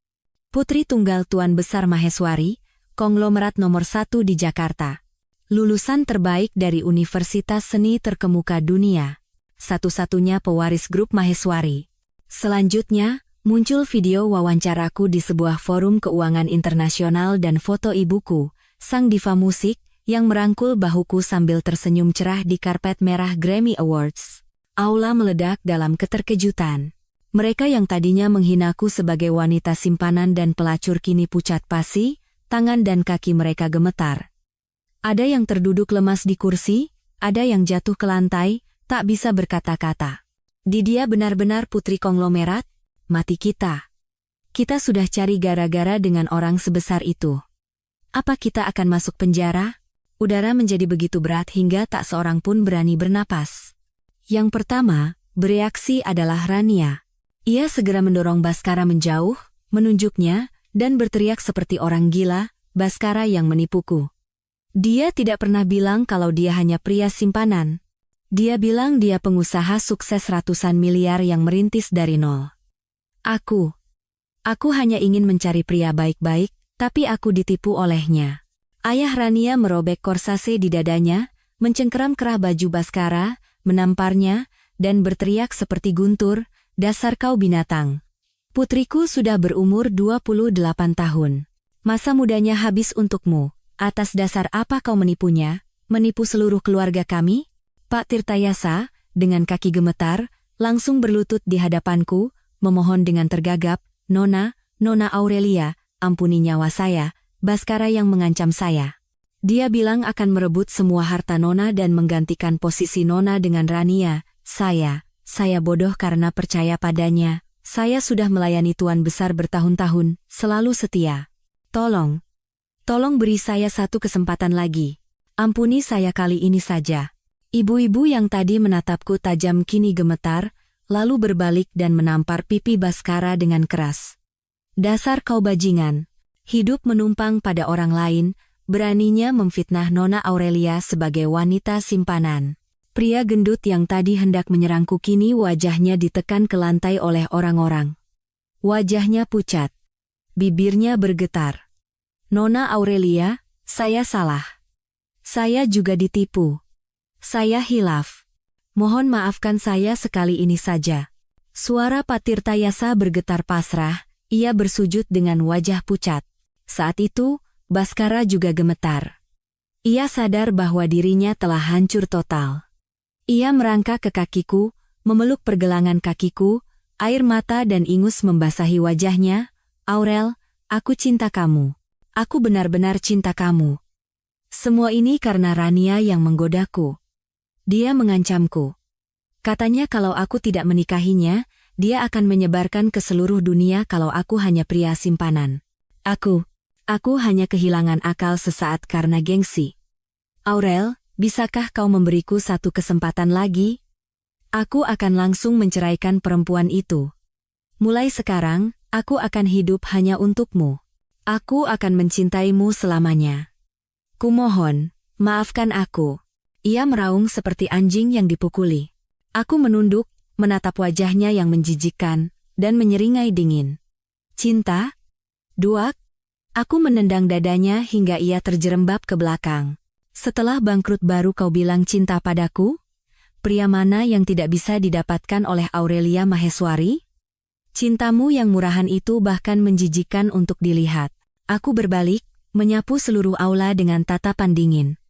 Putri tunggal Tuan Besar Maheswari, konglomerat nomor 1 di Jakarta. Lulusan terbaik dari Universitas Seni terkemuka dunia. Satu-satunya pewaris grup Maheswari. Selanjutnya, muncul video wawancaraku di sebuah forum keuangan internasional dan foto ibuku, sang diva musik, yang merangkul bahuku sambil tersenyum cerah di karpet merah Grammy Awards. Aula meledak dalam keterkejutan. Mereka yang tadinya menghinaku sebagai wanita simpanan dan pelacur kini pucat pasi, tangan dan kaki mereka gemetar. Ada yang terduduk lemas di kursi, ada yang jatuh ke lantai, tak bisa berkata-kata. Dia benar-benar putri konglomerat, mati kita. Kita sudah cari gara-gara dengan orang sebesar itu. Apa kita akan masuk penjara? Udara menjadi begitu berat hingga tak seorang pun berani bernapas. Yang pertama, bereaksi adalah Rania. Ia segera mendorong Baskara menjauh, menunjuknya, dan berteriak seperti orang gila, Baskara yang menipuku. Dia tidak pernah bilang kalau dia hanya pria simpanan. Dia bilang dia pengusaha sukses ratusan miliar yang merintis dari nol. Aku hanya ingin mencari pria baik-baik, tapi aku ditipu olehnya. Ayah Rania merobek korsase di dadanya, mencengkeram kerah baju Baskara, menamparnya, dan berteriak seperti guntur, dasar kau binatang. Putriku sudah berumur 28 tahun. Masa mudanya habis untukmu. Atas dasar apa kau menipunya? Menipu seluruh keluarga kami? Pak Tirtayasa, dengan kaki gemetar, langsung berlutut di hadapanku, memohon dengan tergagap, Nona Aurelia, ampuni nyawa saya. Baskara yang mengancam saya. Dia bilang akan merebut semua harta Nona dan menggantikan posisi Nona dengan Rania. Saya bodoh karena percaya padanya. Saya sudah melayani Tuan Besar bertahun-tahun, selalu setia. Tolong beri saya satu kesempatan lagi. Ampuni saya kali ini saja. Ibu-ibu yang tadi menatapku tajam kini gemetar, lalu berbalik dan menampar pipi Baskara dengan keras. Dasar kau bajingan. Hidup menumpang pada orang lain, beraninya memfitnah Nona Aurelia sebagai wanita simpanan. Pria gendut yang tadi hendak menyerangku kini wajahnya ditekan ke lantai oleh orang-orang. Wajahnya pucat. Bibirnya bergetar. Nona Aurelia, saya salah. Saya juga ditipu. Saya hilaf. Mohon maafkan saya sekali ini saja. Suara Pak Tirtayasa bergetar pasrah, ia bersujud dengan wajah pucat. Saat itu, Baskara juga gemetar. Ia sadar bahwa dirinya telah hancur total. Ia merangkak ke kakiku, memeluk pergelangan kakiku, air mata dan ingus membasahi wajahnya. Aurel, aku cinta kamu. Aku benar-benar cinta kamu. Semua ini karena Rania yang menggodaku. Dia mengancamku. Katanya kalau aku tidak menikahinya, dia akan menyebarkan ke seluruh dunia kalau aku hanya pria simpanan. Aku hanya kehilangan akal sesaat karena gengsi. Aurel, bisakah kau memberiku satu kesempatan lagi? Aku akan langsung menceraikan perempuan itu. Mulai sekarang, aku akan hidup hanya untukmu. Aku akan mencintaimu selamanya. Kumohon, maafkan aku. Ia meraung seperti anjing yang dipukuli. Aku menunduk, menatap wajahnya yang menjijikkan, dan menyeringai dingin. Cinta? Duak? Aku menendang dadanya hingga ia terjerembab ke belakang. Setelah bangkrut baru kau bilang cinta padaku? Pria mana yang tidak bisa didapatkan oleh Aurelia Maheswari? Cintamu yang murahan itu bahkan menjijikkan untuk dilihat. Aku berbalik, menyapu seluruh aula dengan tatapan dingin.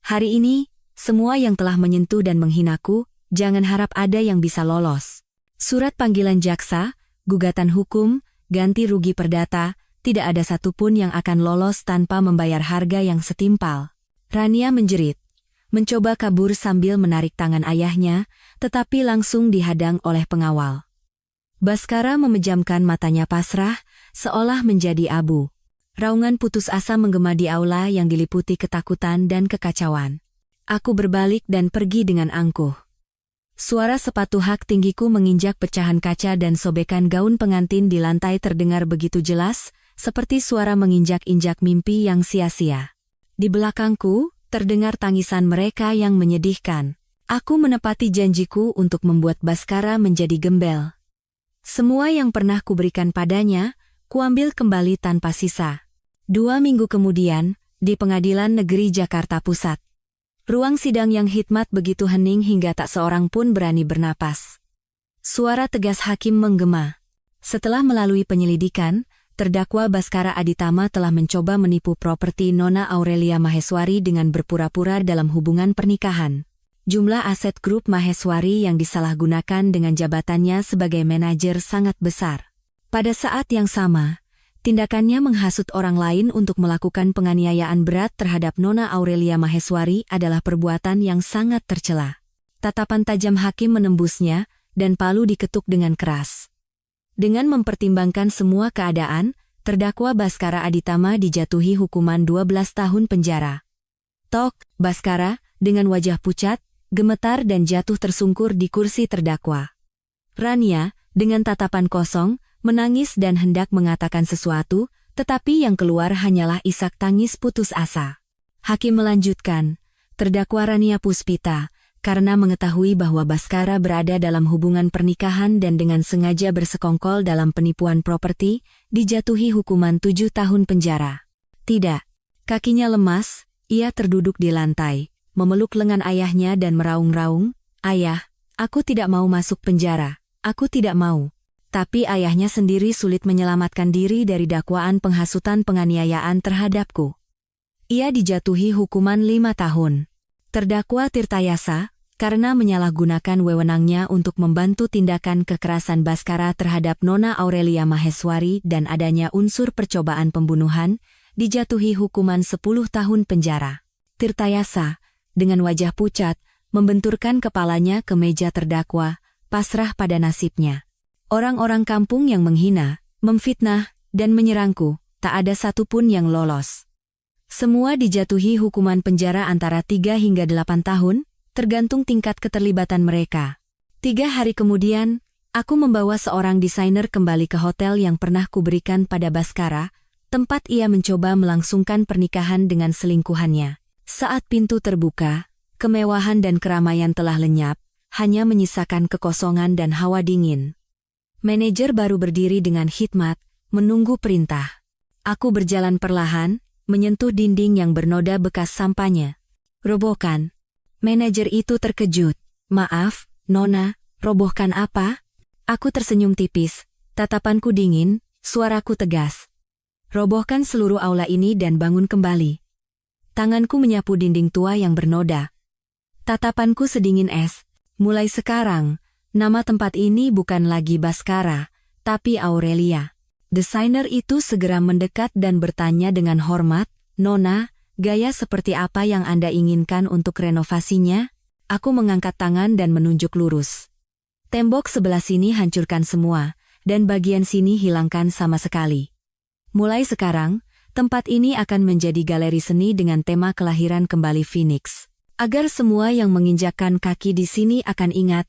Hari ini, semua yang telah menyentuh dan menghinaku, jangan harap ada yang bisa lolos. Surat panggilan jaksa, gugatan hukum, ganti rugi perdata, tidak ada satupun yang akan lolos tanpa membayar harga yang setimpal. Rania menjerit, mencoba kabur sambil menarik tangan ayahnya, tetapi langsung dihadang oleh pengawal. Baskara memejamkan matanya pasrah, seolah menjadi abu. Raungan putus asa menggema di aula yang diliputi ketakutan dan kekacauan. Aku berbalik dan pergi dengan angkuh. Suara sepatu hak tinggiku menginjak pecahan kaca dan sobekan gaun pengantin di lantai terdengar begitu jelas, seperti suara menginjak-injak mimpi yang sia-sia. Di belakangku, terdengar tangisan mereka yang menyedihkan. Aku menepati janjiku untuk membuat Baskara menjadi gembel. Semua yang pernah kuberikan padanya, kuambil kembali tanpa sisa. 2 minggu kemudian, di Pengadilan Negeri Jakarta Pusat. Ruang sidang yang hikmat begitu hening hingga tak seorang pun berani bernapas. Suara tegas hakim menggema. Setelah melalui penyelidikan, terdakwa Baskara Aditama telah mencoba menipu properti Nona Aurelia Maheswari dengan berpura-pura dalam hubungan pernikahan. Jumlah aset grup Maheswari yang disalahgunakan dengan jabatannya sebagai manajer sangat besar. Pada saat yang sama, tindakannya menghasut orang lain untuk melakukan penganiayaan berat terhadap Nona Aurelia Maheswari adalah perbuatan yang sangat tercela. Tatapan tajam hakim menembusnya, dan palu diketuk dengan keras. Dengan mempertimbangkan semua keadaan, terdakwa Baskara Aditama dijatuhi hukuman 12 tahun penjara. Tok, Baskara, dengan wajah pucat, gemetar dan jatuh tersungkur di kursi terdakwa. Rania, dengan tatapan kosong, menangis dan hendak mengatakan sesuatu, tetapi yang keluar hanyalah isak tangis putus asa. Hakim melanjutkan, terdakwa Rania Puspita, karena mengetahui bahwa Baskara berada dalam hubungan pernikahan dan dengan sengaja bersekongkol dalam penipuan properti, dijatuhi hukuman 7 tahun penjara. Tidak. Kakinya lemas, ia terduduk di lantai, memeluk lengan ayahnya dan meraung-raung, "Ayah, aku tidak mau masuk penjara, aku tidak mau." Tapi ayahnya sendiri sulit menyelamatkan diri dari dakwaan penghasutan penganiayaan terhadapku. Ia dijatuhi hukuman 5 tahun. Terdakwa Tirtayasa, karena menyalahgunakan wewenangnya untuk membantu tindakan kekerasan Baskara terhadap Nona Aurelia Maheswari dan adanya unsur percobaan pembunuhan, dijatuhi hukuman 10 tahun penjara. Tirtayasa, dengan wajah pucat, membenturkan kepalanya ke meja terdakwa, pasrah pada nasibnya. Orang-orang kampung yang menghina, memfitnah, dan menyerangku, tak ada satupun yang lolos. Semua dijatuhi hukuman penjara antara 3 hingga 8 tahun, tergantung tingkat keterlibatan mereka. 3 hari kemudian, aku membawa seorang desainer kembali ke hotel yang pernah kuberikan pada Baskara, tempat ia mencoba melangsungkan pernikahan dengan selingkuhannya. Saat pintu terbuka, kemewahan dan keramaian telah lenyap, hanya menyisakan kekosongan dan hawa dingin. Manajer baru berdiri dengan hikmat, menunggu perintah. Aku berjalan perlahan, menyentuh dinding yang bernoda bekas sampahnya. "Robohkan." Manajer itu terkejut. "Maaf, Nona, robohkan apa?" Aku tersenyum tipis, tatapanku dingin, suaraku tegas. "Robohkan seluruh aula ini dan bangun kembali." Tanganku menyapu dinding tua yang bernoda. Tatapanku sedingin es. "Mulai sekarang, nama tempat ini bukan lagi Baskara, tapi Aurelia." Desainer itu segera mendekat dan bertanya dengan hormat, "Nona, gaya seperti apa yang Anda inginkan untuk renovasinya?" Aku mengangkat tangan dan menunjuk lurus. "Tembok sebelah sini hancurkan semua, dan bagian sini hilangkan sama sekali. Mulai sekarang, tempat ini akan menjadi galeri seni dengan tema kelahiran kembali Phoenix. Agar semua yang menginjakkan kaki di sini akan ingat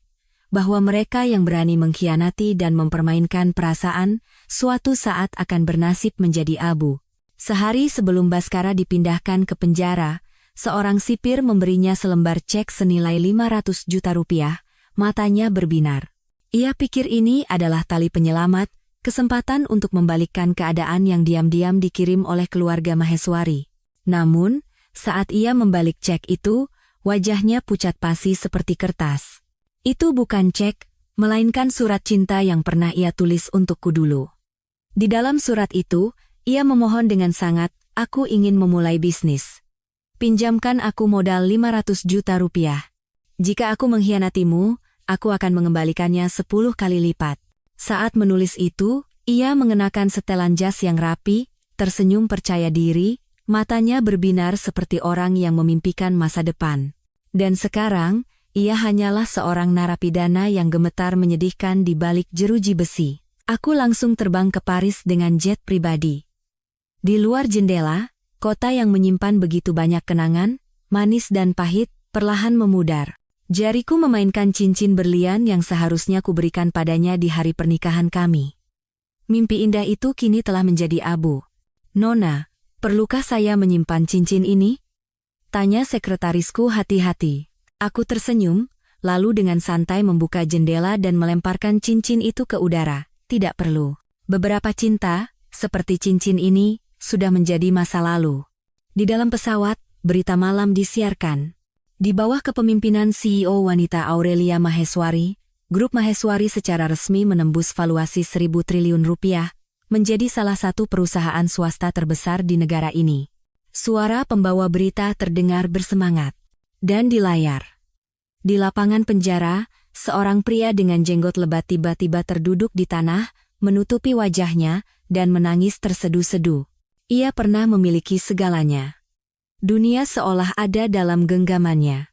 bahwa mereka yang berani mengkhianati dan mempermainkan perasaan, suatu saat akan bernasib menjadi abu." Sehari sebelum Baskara dipindahkan ke penjara, seorang sipir memberinya selembar cek senilai 500 juta rupiah, matanya berbinar. Ia pikir ini adalah tali penyelamat, kesempatan untuk membalikkan keadaan yang diam-diam dikirim oleh keluarga Maheswari. Namun, saat ia membalik cek itu, wajahnya pucat pasi seperti kertas. Itu bukan cek, melainkan surat cinta yang pernah ia tulis untukku dulu. Di dalam surat itu, ia memohon dengan sangat, "Aku ingin memulai bisnis. Pinjamkan aku modal 500 juta rupiah. Jika aku mengkhianatimu, aku akan mengembalikannya 10 kali lipat." Saat menulis itu, ia mengenakan setelan jas yang rapi, tersenyum percaya diri, matanya berbinar seperti orang yang memimpikan masa depan. Dan sekarang, ia hanyalah seorang narapidana yang gemetar menyedihkan di balik jeruji besi. Aku langsung terbang ke Paris dengan jet pribadi. Di luar jendela, kota yang menyimpan begitu banyak kenangan, manis dan pahit, perlahan memudar. Jariku memainkan cincin berlian yang seharusnya kuberikan padanya di hari pernikahan kami. Mimpi indah itu kini telah menjadi abu. "Nona, perlukah saya menyimpan cincin ini?" tanya sekretarisku hati-hati. Aku tersenyum, lalu dengan santai membuka jendela dan melemparkan cincin itu ke udara. "Tidak perlu. Beberapa cinta, seperti cincin ini, sudah menjadi masa lalu. Di dalam pesawat, berita malam disiarkan. Di bawah kepemimpinan CEO wanita Aurelia Maheswari, Grup Maheswari secara resmi menembus valuasi 1.000 triliun rupiah, menjadi salah satu perusahaan swasta terbesar di negara ini. Suara pembawa berita terdengar bersemangat. Dan di layar. Di lapangan penjara, seorang pria dengan jenggot lebat tiba-tiba terduduk di tanah, menutupi wajahnya, dan menangis terseduh-seduh. Ia pernah memiliki segalanya. Dunia seolah ada dalam genggamannya.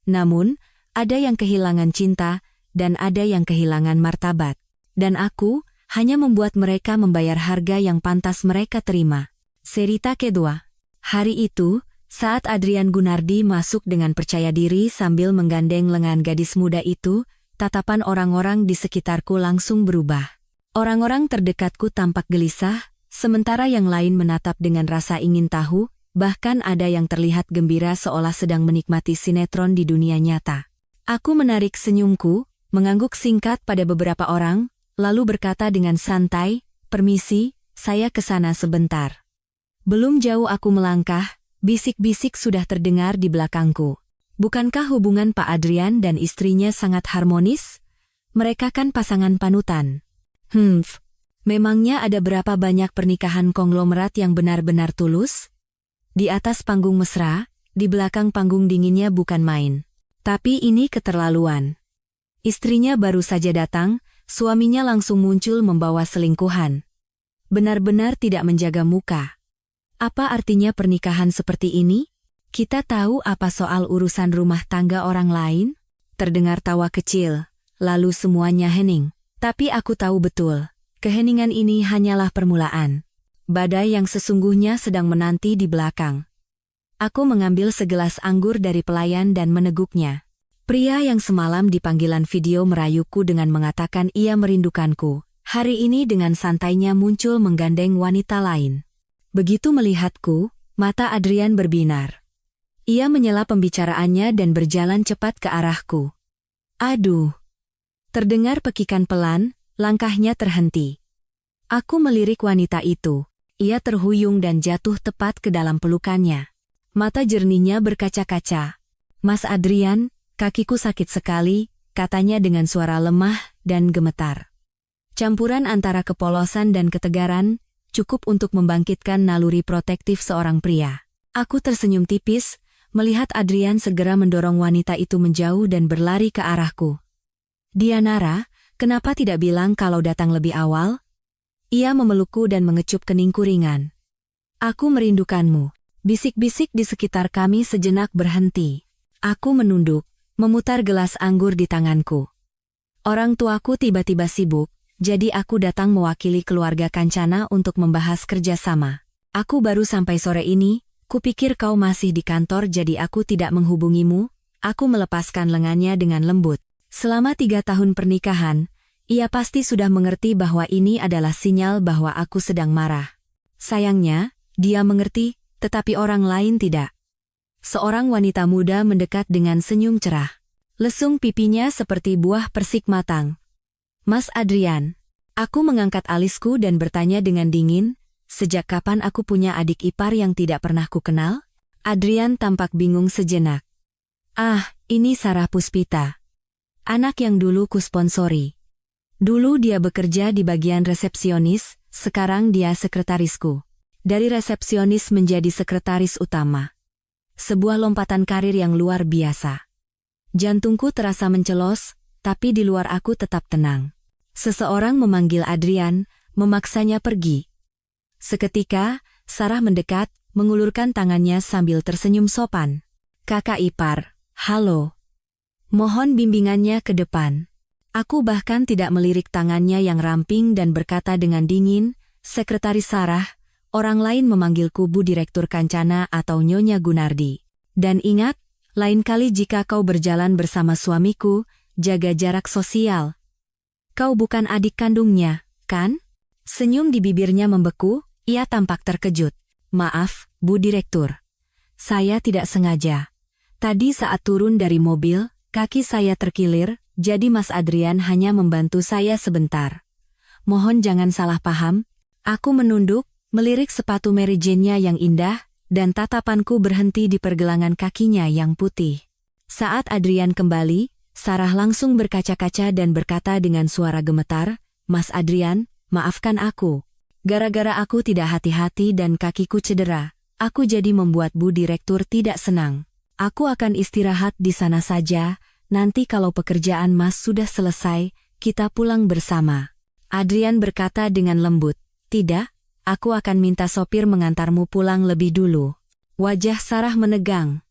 Namun, ada yang kehilangan cinta, dan ada yang kehilangan martabat. Dan aku hanya membuat mereka membayar harga yang pantas mereka terima. Cerita kedua. Hari itu, saat Adrian Gunardi masuk dengan percaya diri sambil menggandeng lengan gadis muda itu, tatapan orang-orang di sekitarku langsung berubah. Orang-orang terdekatku tampak gelisah, sementara yang lain menatap dengan rasa ingin tahu, bahkan ada yang terlihat gembira seolah sedang menikmati sinetron di dunia nyata. Aku menarik senyumku, mengangguk singkat pada beberapa orang, lalu berkata dengan santai, "Permisi, saya ke sana sebentar." Belum jauh aku melangkah, bisik-bisik sudah terdengar di belakangku. Bukankah hubungan Pak Adrian dan istrinya sangat harmonis? Mereka kan pasangan panutan. Memangnya ada berapa banyak pernikahan konglomerat yang benar-benar tulus? Di atas panggung mesra, di belakang panggung dinginnya bukan main. Tapi ini keterlaluan. Istrinya baru saja datang, suaminya langsung muncul membawa selingkuhan. Benar-benar tidak menjaga muka. Apa artinya pernikahan seperti ini? Kita tahu apa soal urusan rumah tangga orang lain? Terdengar tawa kecil, lalu semuanya hening. Tapi aku tahu betul, keheningan ini hanyalah permulaan. Badai yang sesungguhnya sedang menanti di belakang. Aku mengambil segelas anggur dari pelayan dan meneguknya. Pria yang semalam di panggilan video merayuku dengan mengatakan ia merindukanku, hari ini dengan santainya muncul menggandeng wanita lain. Begitu melihatku, mata Adrian berbinar. Ia menyela pembicaraannya dan berjalan cepat ke arahku. Aduh! Terdengar pekikan pelan, langkahnya terhenti. Aku melirik wanita itu. Ia terhuyung dan jatuh tepat ke dalam pelukannya. Mata jernihnya berkaca-kaca. "Mas Adrian, kakiku sakit sekali," katanya dengan suara lemah dan gemetar. Campuran antara kepolosan dan ketegaran, cukup untuk membangkitkan naluri protektif seorang pria. Aku tersenyum tipis, melihat Adrian segera mendorong wanita itu menjauh dan berlari ke arahku. "Dianara, kenapa tidak bilang kalau datang lebih awal?" Ia memelukku dan mengecup keningku ringan. "Aku merindukanmu." Bisik-bisik di sekitar kami sejenak berhenti. Aku menunduk, memutar gelas anggur di tanganku. Orang tuaku tiba-tiba sibuk, jadi aku datang mewakili keluarga Kancana untuk membahas kerjasama. "Aku baru sampai sore ini, kupikir kau masih di kantor jadi aku tidak menghubungimu." Aku melepaskan lengannya dengan lembut. Selama 3 tahun pernikahan, ia pasti sudah mengerti bahwa ini adalah sinyal bahwa aku sedang marah. Sayangnya, dia mengerti, tetapi orang lain tidak. Seorang wanita muda mendekat dengan senyum cerah. Lesung pipinya seperti buah persik matang. "Mas Adrian." Aku mengangkat alisku dan bertanya dengan dingin, "Sejak kapan aku punya adik ipar yang tidak pernah ku kenal?" Adrian tampak bingung sejenak. "Ah, ini Sarah Puspita. Anak yang dulu ku sponsori. Dulu dia bekerja di bagian resepsionis, sekarang dia sekretarisku. Dari resepsionis menjadi sekretaris utama. Sebuah lompatan karir yang luar biasa." Jantungku terasa mencelos, tapi di luar aku tetap tenang. Seseorang memanggil Adrian, memaksanya pergi. Seketika, Sarah mendekat, mengulurkan tangannya sambil tersenyum sopan. "Kakak ipar, halo. Mohon bimbingannya ke depan." Aku bahkan tidak melirik tangannya yang ramping dan berkata dengan dingin, "Sekretaris Sarah, orang lain memanggilku Bu Direktur Kancana atau Nyonya Gunardi. Dan ingat, lain kali jika kau berjalan bersama suamiku, jaga jarak sosial. Kau bukan adik kandungnya, kan?" Senyum di bibirnya membeku, ia tampak terkejut. "Maaf, Bu Direktur. Saya tidak sengaja. Tadi saat turun dari mobil, kaki saya terkilir, jadi Mas Adrian hanya membantu saya sebentar. Mohon jangan salah paham." Aku menunduk, melirik sepatu Mary Jane-nya yang indah, dan tatapanku berhenti di pergelangan kakinya yang putih. Saat Adrian kembali, Sarah langsung berkaca-kaca dan berkata dengan suara gemetar, "Mas Adrian, maafkan aku. Gara-gara aku tidak hati-hati dan kakiku cedera, aku jadi membuat Bu Direktur tidak senang. Aku akan istirahat di sana saja, nanti kalau pekerjaan Mas sudah selesai, kita pulang bersama." Adrian berkata dengan lembut, "Tidak, aku akan minta sopir mengantarmu pulang lebih dulu." Wajah Sarah menegang.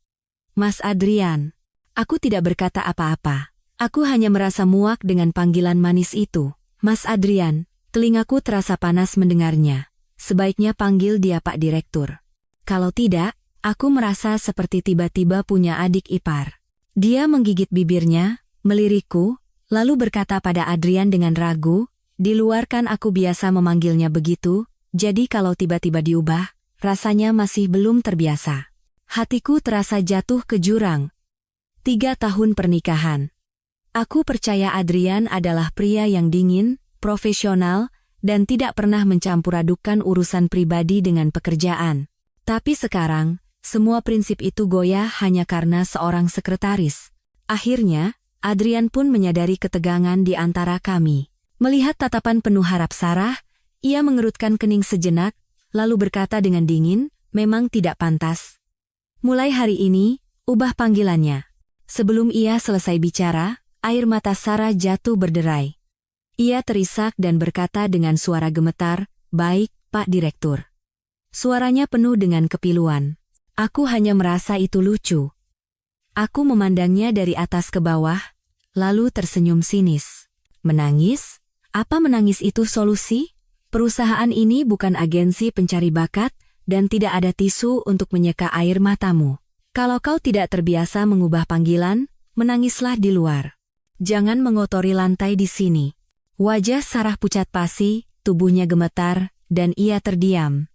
"Mas Adrian." Aku tidak berkata apa-apa. Aku hanya merasa muak dengan panggilan manis itu. "Mas Adrian." Telingaku terasa panas mendengarnya. Sebaiknya panggil dia Pak Direktur. Kalau tidak, aku merasa seperti tiba-tiba punya adik ipar. Dia menggigit bibirnya, melirikku, lalu berkata pada Adrian dengan ragu, "Di luar kan aku biasa memanggilnya begitu, jadi kalau tiba-tiba diubah, rasanya masih belum terbiasa." Hatiku terasa jatuh ke jurang. 3 tahun pernikahan. Aku percaya Adrian adalah pria yang dingin, profesional, dan tidak pernah mencampur-adukan urusan pribadi dengan pekerjaan. Tapi sekarang, semua prinsip itu goyah hanya karena seorang sekretaris. Akhirnya, Adrian pun menyadari ketegangan di antara kami. Melihat tatapan penuh harap Sarah, ia mengerutkan kening sejenak, lalu berkata dengan dingin, "Memang tidak pantas. Mulai hari ini, ubah panggilannya." Sebelum ia selesai bicara, air mata Sarah jatuh berderai. Ia terisak dan berkata dengan suara gemetar, "Baik, Pak Direktur." Suaranya penuh dengan kepiluan. Aku hanya merasa itu lucu. Aku memandangnya dari atas ke bawah, lalu tersenyum sinis. Menangis? Apa menangis itu solusi? Perusahaan ini bukan agensi pencari bakat, dan tidak ada tisu untuk menyeka air matamu. Kalau kau tidak terbiasa mengubah panggilan, menangislah di luar. Jangan mengotori lantai di sini. Wajah Sarah pucat pasi, tubuhnya gemetar, dan ia terdiam.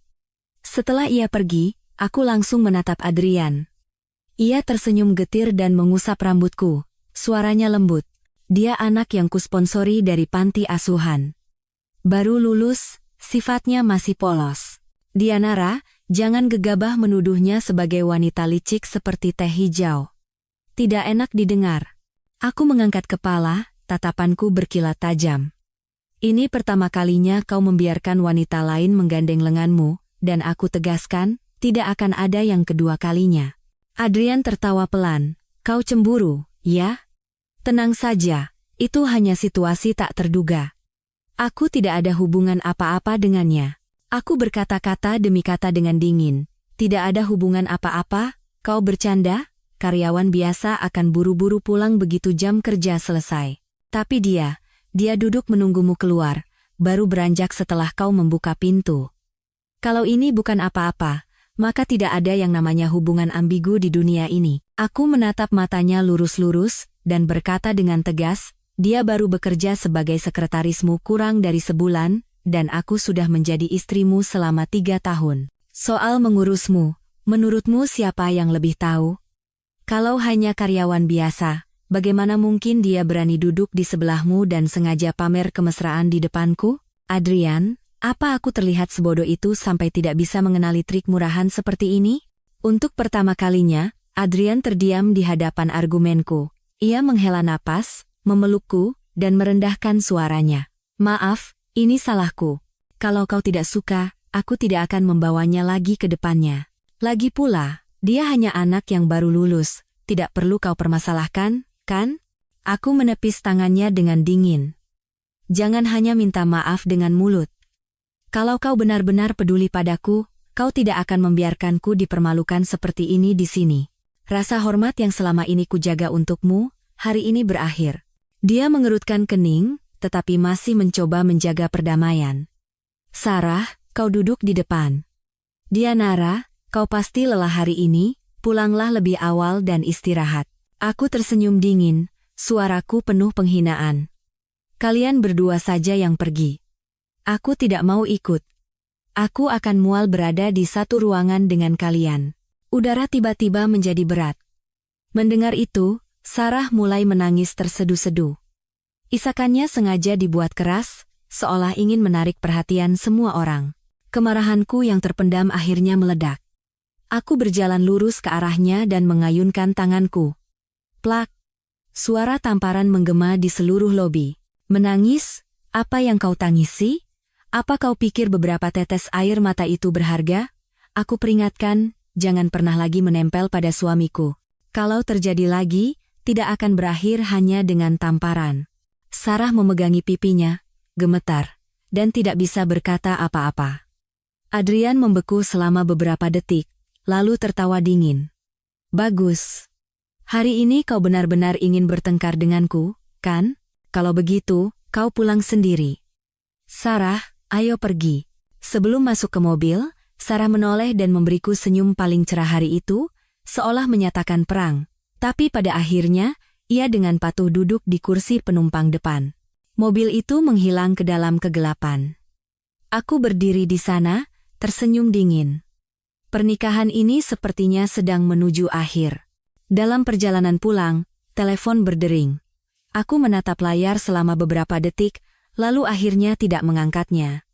Setelah ia pergi, aku langsung menatap Adrian. Ia tersenyum getir dan mengusap rambutku. Suaranya lembut. Dia anak yang kusponsori dari panti asuhan. Baru lulus, sifatnya masih polos. Dianara, jangan gegabah menuduhnya sebagai wanita licik seperti teh hijau. Tidak enak didengar. Aku mengangkat kepala, tatapanku berkilat tajam. Ini pertama kalinya kau membiarkan wanita lain menggandeng lenganmu, dan aku tegaskan, tidak akan ada yang kedua kalinya. Adrian tertawa pelan. "Kau cemburu, ya?" "Tenang saja, itu hanya situasi tak terduga. Aku tidak ada hubungan apa-apa dengannya." Aku berkata-kata demi kata dengan dingin. "Tidak ada hubungan apa-apa, kau bercanda? Karyawan biasa akan buru-buru pulang begitu jam kerja selesai. Tapi dia duduk menunggumu keluar, baru beranjak setelah kau membuka pintu. Kalau ini bukan apa-apa, maka tidak ada yang namanya hubungan ambigu di dunia ini." Aku menatap matanya lurus-lurus, dan berkata dengan tegas, "Dia baru bekerja sebagai sekretarismu kurang dari sebulan, dan aku sudah menjadi istrimu selama 3 tahun. Soal mengurusmu, menurutmu siapa yang lebih tahu? Kalau hanya karyawan biasa, bagaimana mungkin dia berani duduk di sebelahmu dan sengaja pamer kemesraan di depanku?" "Adrian, apa aku terlihat sebodoh itu sampai tidak bisa mengenali trik murahan seperti ini?" Untuk pertama kalinya, Adrian terdiam di hadapan argumenku. Ia menghela napas, memelukku, dan merendahkan suaranya. "Maaf, ini salahku. Kalau kau tidak suka, aku tidak akan membawanya lagi ke depannya. Lagi pula, dia hanya anak yang baru lulus, tidak perlu kau permasalahkan, kan?" Aku menepis tangannya dengan dingin. "Jangan hanya minta maaf dengan mulut. Kalau kau benar-benar peduli padaku, kau tidak akan membiarkanku dipermalukan seperti ini di sini. Rasa hormat yang selama ini kujaga untukmu, hari ini berakhir." Dia mengerutkan kening, tetapi masih mencoba menjaga perdamaian. "Sarah, kau duduk di depan. Dianara, kau pasti lelah hari ini, pulanglah lebih awal dan istirahat." Aku tersenyum dingin, suaraku penuh penghinaan. "Kalian berdua saja yang pergi. Aku tidak mau ikut. Aku akan mual berada di satu ruangan dengan kalian." Udara tiba-tiba menjadi berat. Mendengar itu, Sarah mulai menangis terseduh-seduh. Isakannya sengaja dibuat keras, seolah ingin menarik perhatian semua orang. Kemarahanku yang terpendam akhirnya meledak. Aku berjalan lurus ke arahnya dan mengayunkan tanganku. Plak! Suara tamparan menggema di seluruh lobi. Menangis? Apa yang kau tangisi? Apa kau pikir beberapa tetes air mata itu berharga? Aku peringatkan, jangan pernah lagi menempel pada suamiku. Kalau terjadi lagi, tidak akan berakhir hanya dengan tamparan. Sarah memegangi pipinya, gemetar, dan tidak bisa berkata apa-apa. Adrian membeku selama beberapa detik, lalu tertawa dingin. Bagus. Hari ini kau benar-benar ingin bertengkar denganku, kan? Kalau begitu, kau pulang sendiri. Sarah, ayo pergi. Sebelum masuk ke mobil, Sarah menoleh dan memberiku senyum paling cerah hari itu, seolah menyatakan perang. Tapi pada akhirnya, ia dengan patuh duduk di kursi penumpang depan. Mobil itu menghilang ke dalam kegelapan. Aku berdiri di sana, tersenyum dingin. Pernikahan ini sepertinya sedang menuju akhir. Dalam perjalanan pulang, telepon berdering. Aku menatap layar selama beberapa detik, lalu akhirnya tidak mengangkatnya.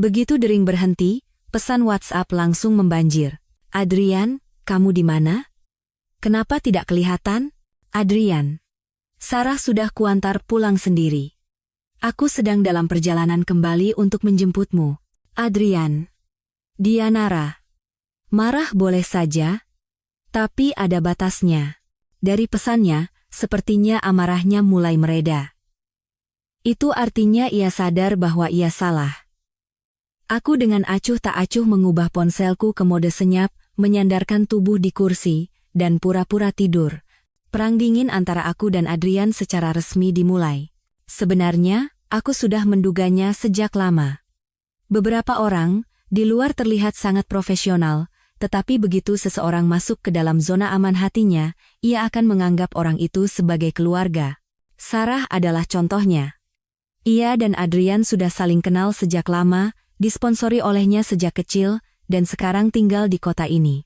Begitu dering berhenti, pesan WhatsApp langsung membanjir. Adrian, kamu di mana? Kenapa tidak kelihatan? Adrian. Sarah sudah kuantar pulang sendiri. Aku sedang dalam perjalanan kembali untuk menjemputmu. Adrian. Dianara. Marah boleh saja, tapi ada batasnya. Dari pesannya, sepertinya amarahnya mulai mereda. Itu artinya ia sadar bahwa ia salah. Aku dengan acuh tak acuh mengubah ponselku ke mode senyap, menyandarkan tubuh di kursi, dan pura-pura tidur. Perang dingin antara aku dan Adrian secara resmi dimulai. Sebenarnya, aku sudah menduganya sejak lama. Beberapa orang, di luar terlihat sangat profesional, tetapi begitu seseorang masuk ke dalam zona aman hatinya, ia akan menganggap orang itu sebagai keluarga. Sarah adalah contohnya. Ia dan Adrian sudah saling kenal sejak lama, disponsori olehnya sejak kecil, dan sekarang tinggal di kota ini.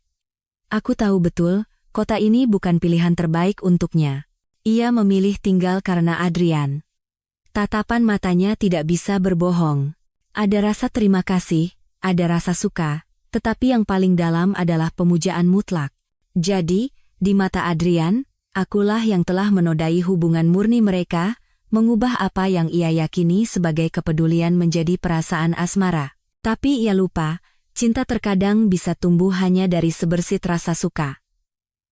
Aku tahu betul, kota ini bukan pilihan terbaik untuknya. Ia memilih tinggal karena Adrian. Tatapan matanya tidak bisa berbohong. Ada rasa terima kasih, ada rasa suka, tetapi yang paling dalam adalah pemujaan mutlak. Jadi, di mata Adrian, akulah yang telah menodai hubungan murni mereka, mengubah apa yang ia yakini sebagai kepedulian menjadi perasaan asmara. Tapi ia lupa, cinta terkadang bisa tumbuh hanya dari sebersit rasa suka.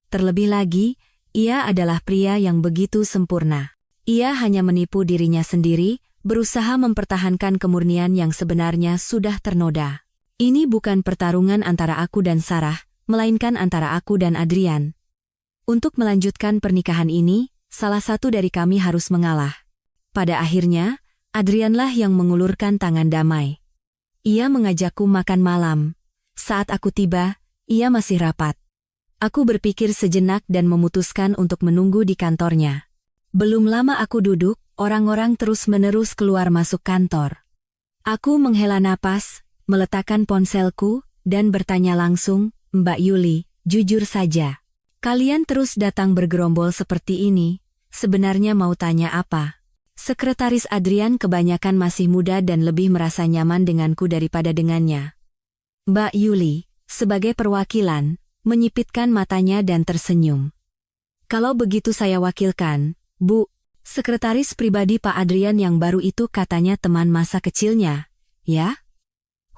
Terlebih lagi, ia adalah pria yang begitu sempurna. Ia hanya menipu dirinya sendiri, berusaha mempertahankan kemurnian yang sebenarnya sudah ternoda. Ini bukan pertarungan antara aku dan Sarah, melainkan antara aku dan Adrian. Untuk melanjutkan pernikahan ini, salah satu dari kami harus mengalah. Pada akhirnya, Adrianlah yang mengulurkan tangan damai. Ia mengajakku makan malam. Saat aku tiba, ia masih rapat. Aku berpikir sejenak dan memutuskan untuk menunggu di kantornya. Belum lama aku duduk, orang-orang terus-menerus keluar masuk kantor. Aku menghela napas, meletakkan ponselku, dan bertanya langsung, Mbak Yuli, jujur saja. Kalian terus datang bergerombol seperti ini, sebenarnya mau tanya apa? Sekretaris Adrian kebanyakan masih muda dan lebih merasa nyaman denganku daripada dengannya. Mbak Yuli, sebagai perwakilan, menyipitkan matanya dan tersenyum. Kalau begitu saya wakilkan, Bu, sekretaris pribadi Pak Adrian yang baru itu katanya teman masa kecilnya, ya?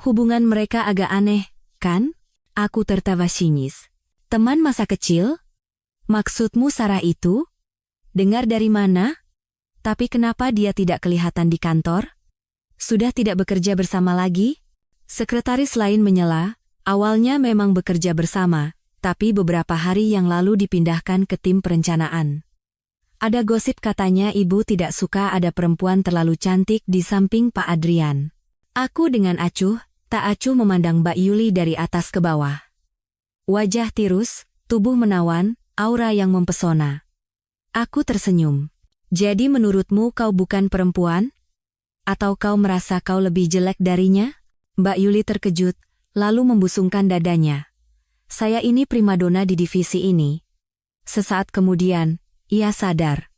Hubungan mereka agak aneh, kan? Aku tertawa sinis. Teman masa kecil? Maksudmu Sarah itu? Dengar dari mana? Tapi kenapa dia tidak kelihatan di kantor? Sudah tidak bekerja bersama lagi? Sekretaris lain menyela, awalnya memang bekerja bersama, tapi beberapa hari yang lalu dipindahkan ke tim perencanaan. Ada gosip katanya ibu tidak suka ada perempuan terlalu cantik di samping Pak Adrian. Aku dengan acuh, tak acuh memandang Mbak Yuli dari atas ke bawah. Wajah tirus, tubuh menawan, aura yang mempesona. Aku tersenyum. Jadi menurutmu kau bukan perempuan? Atau kau merasa kau lebih jelek darinya? Mbak Yuli terkejut, lalu membusungkan dadanya. Saya ini primadona di divisi ini. Sesaat kemudian, ia sadar.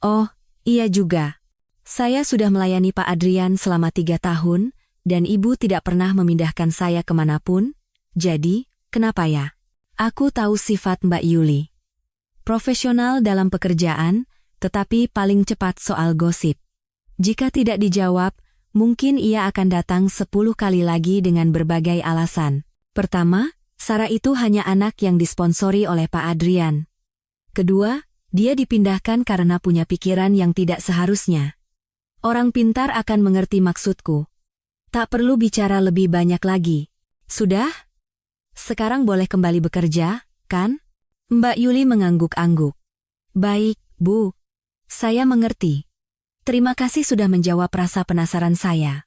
Oh, iya juga. Saya sudah melayani Pak Adrian selama 3 tahun, dan ibu tidak pernah memindahkan saya kemanapun, jadi, kenapa ya? Aku tahu sifat Mbak Yuli. Profesional dalam pekerjaan, tetapi paling cepat soal gosip. Jika tidak dijawab, mungkin ia akan datang 10 kali lagi dengan berbagai alasan. Pertama, Sarah itu hanya anak yang disponsori oleh Pak Adrian. Kedua, dia dipindahkan karena punya pikiran yang tidak seharusnya. Orang pintar akan mengerti maksudku. Tak perlu bicara lebih banyak lagi. Sudah? Sekarang boleh kembali bekerja, kan? Mbak Yuli mengangguk-angguk. Baik, Bu. Saya mengerti. Terima kasih sudah menjawab rasa penasaran saya.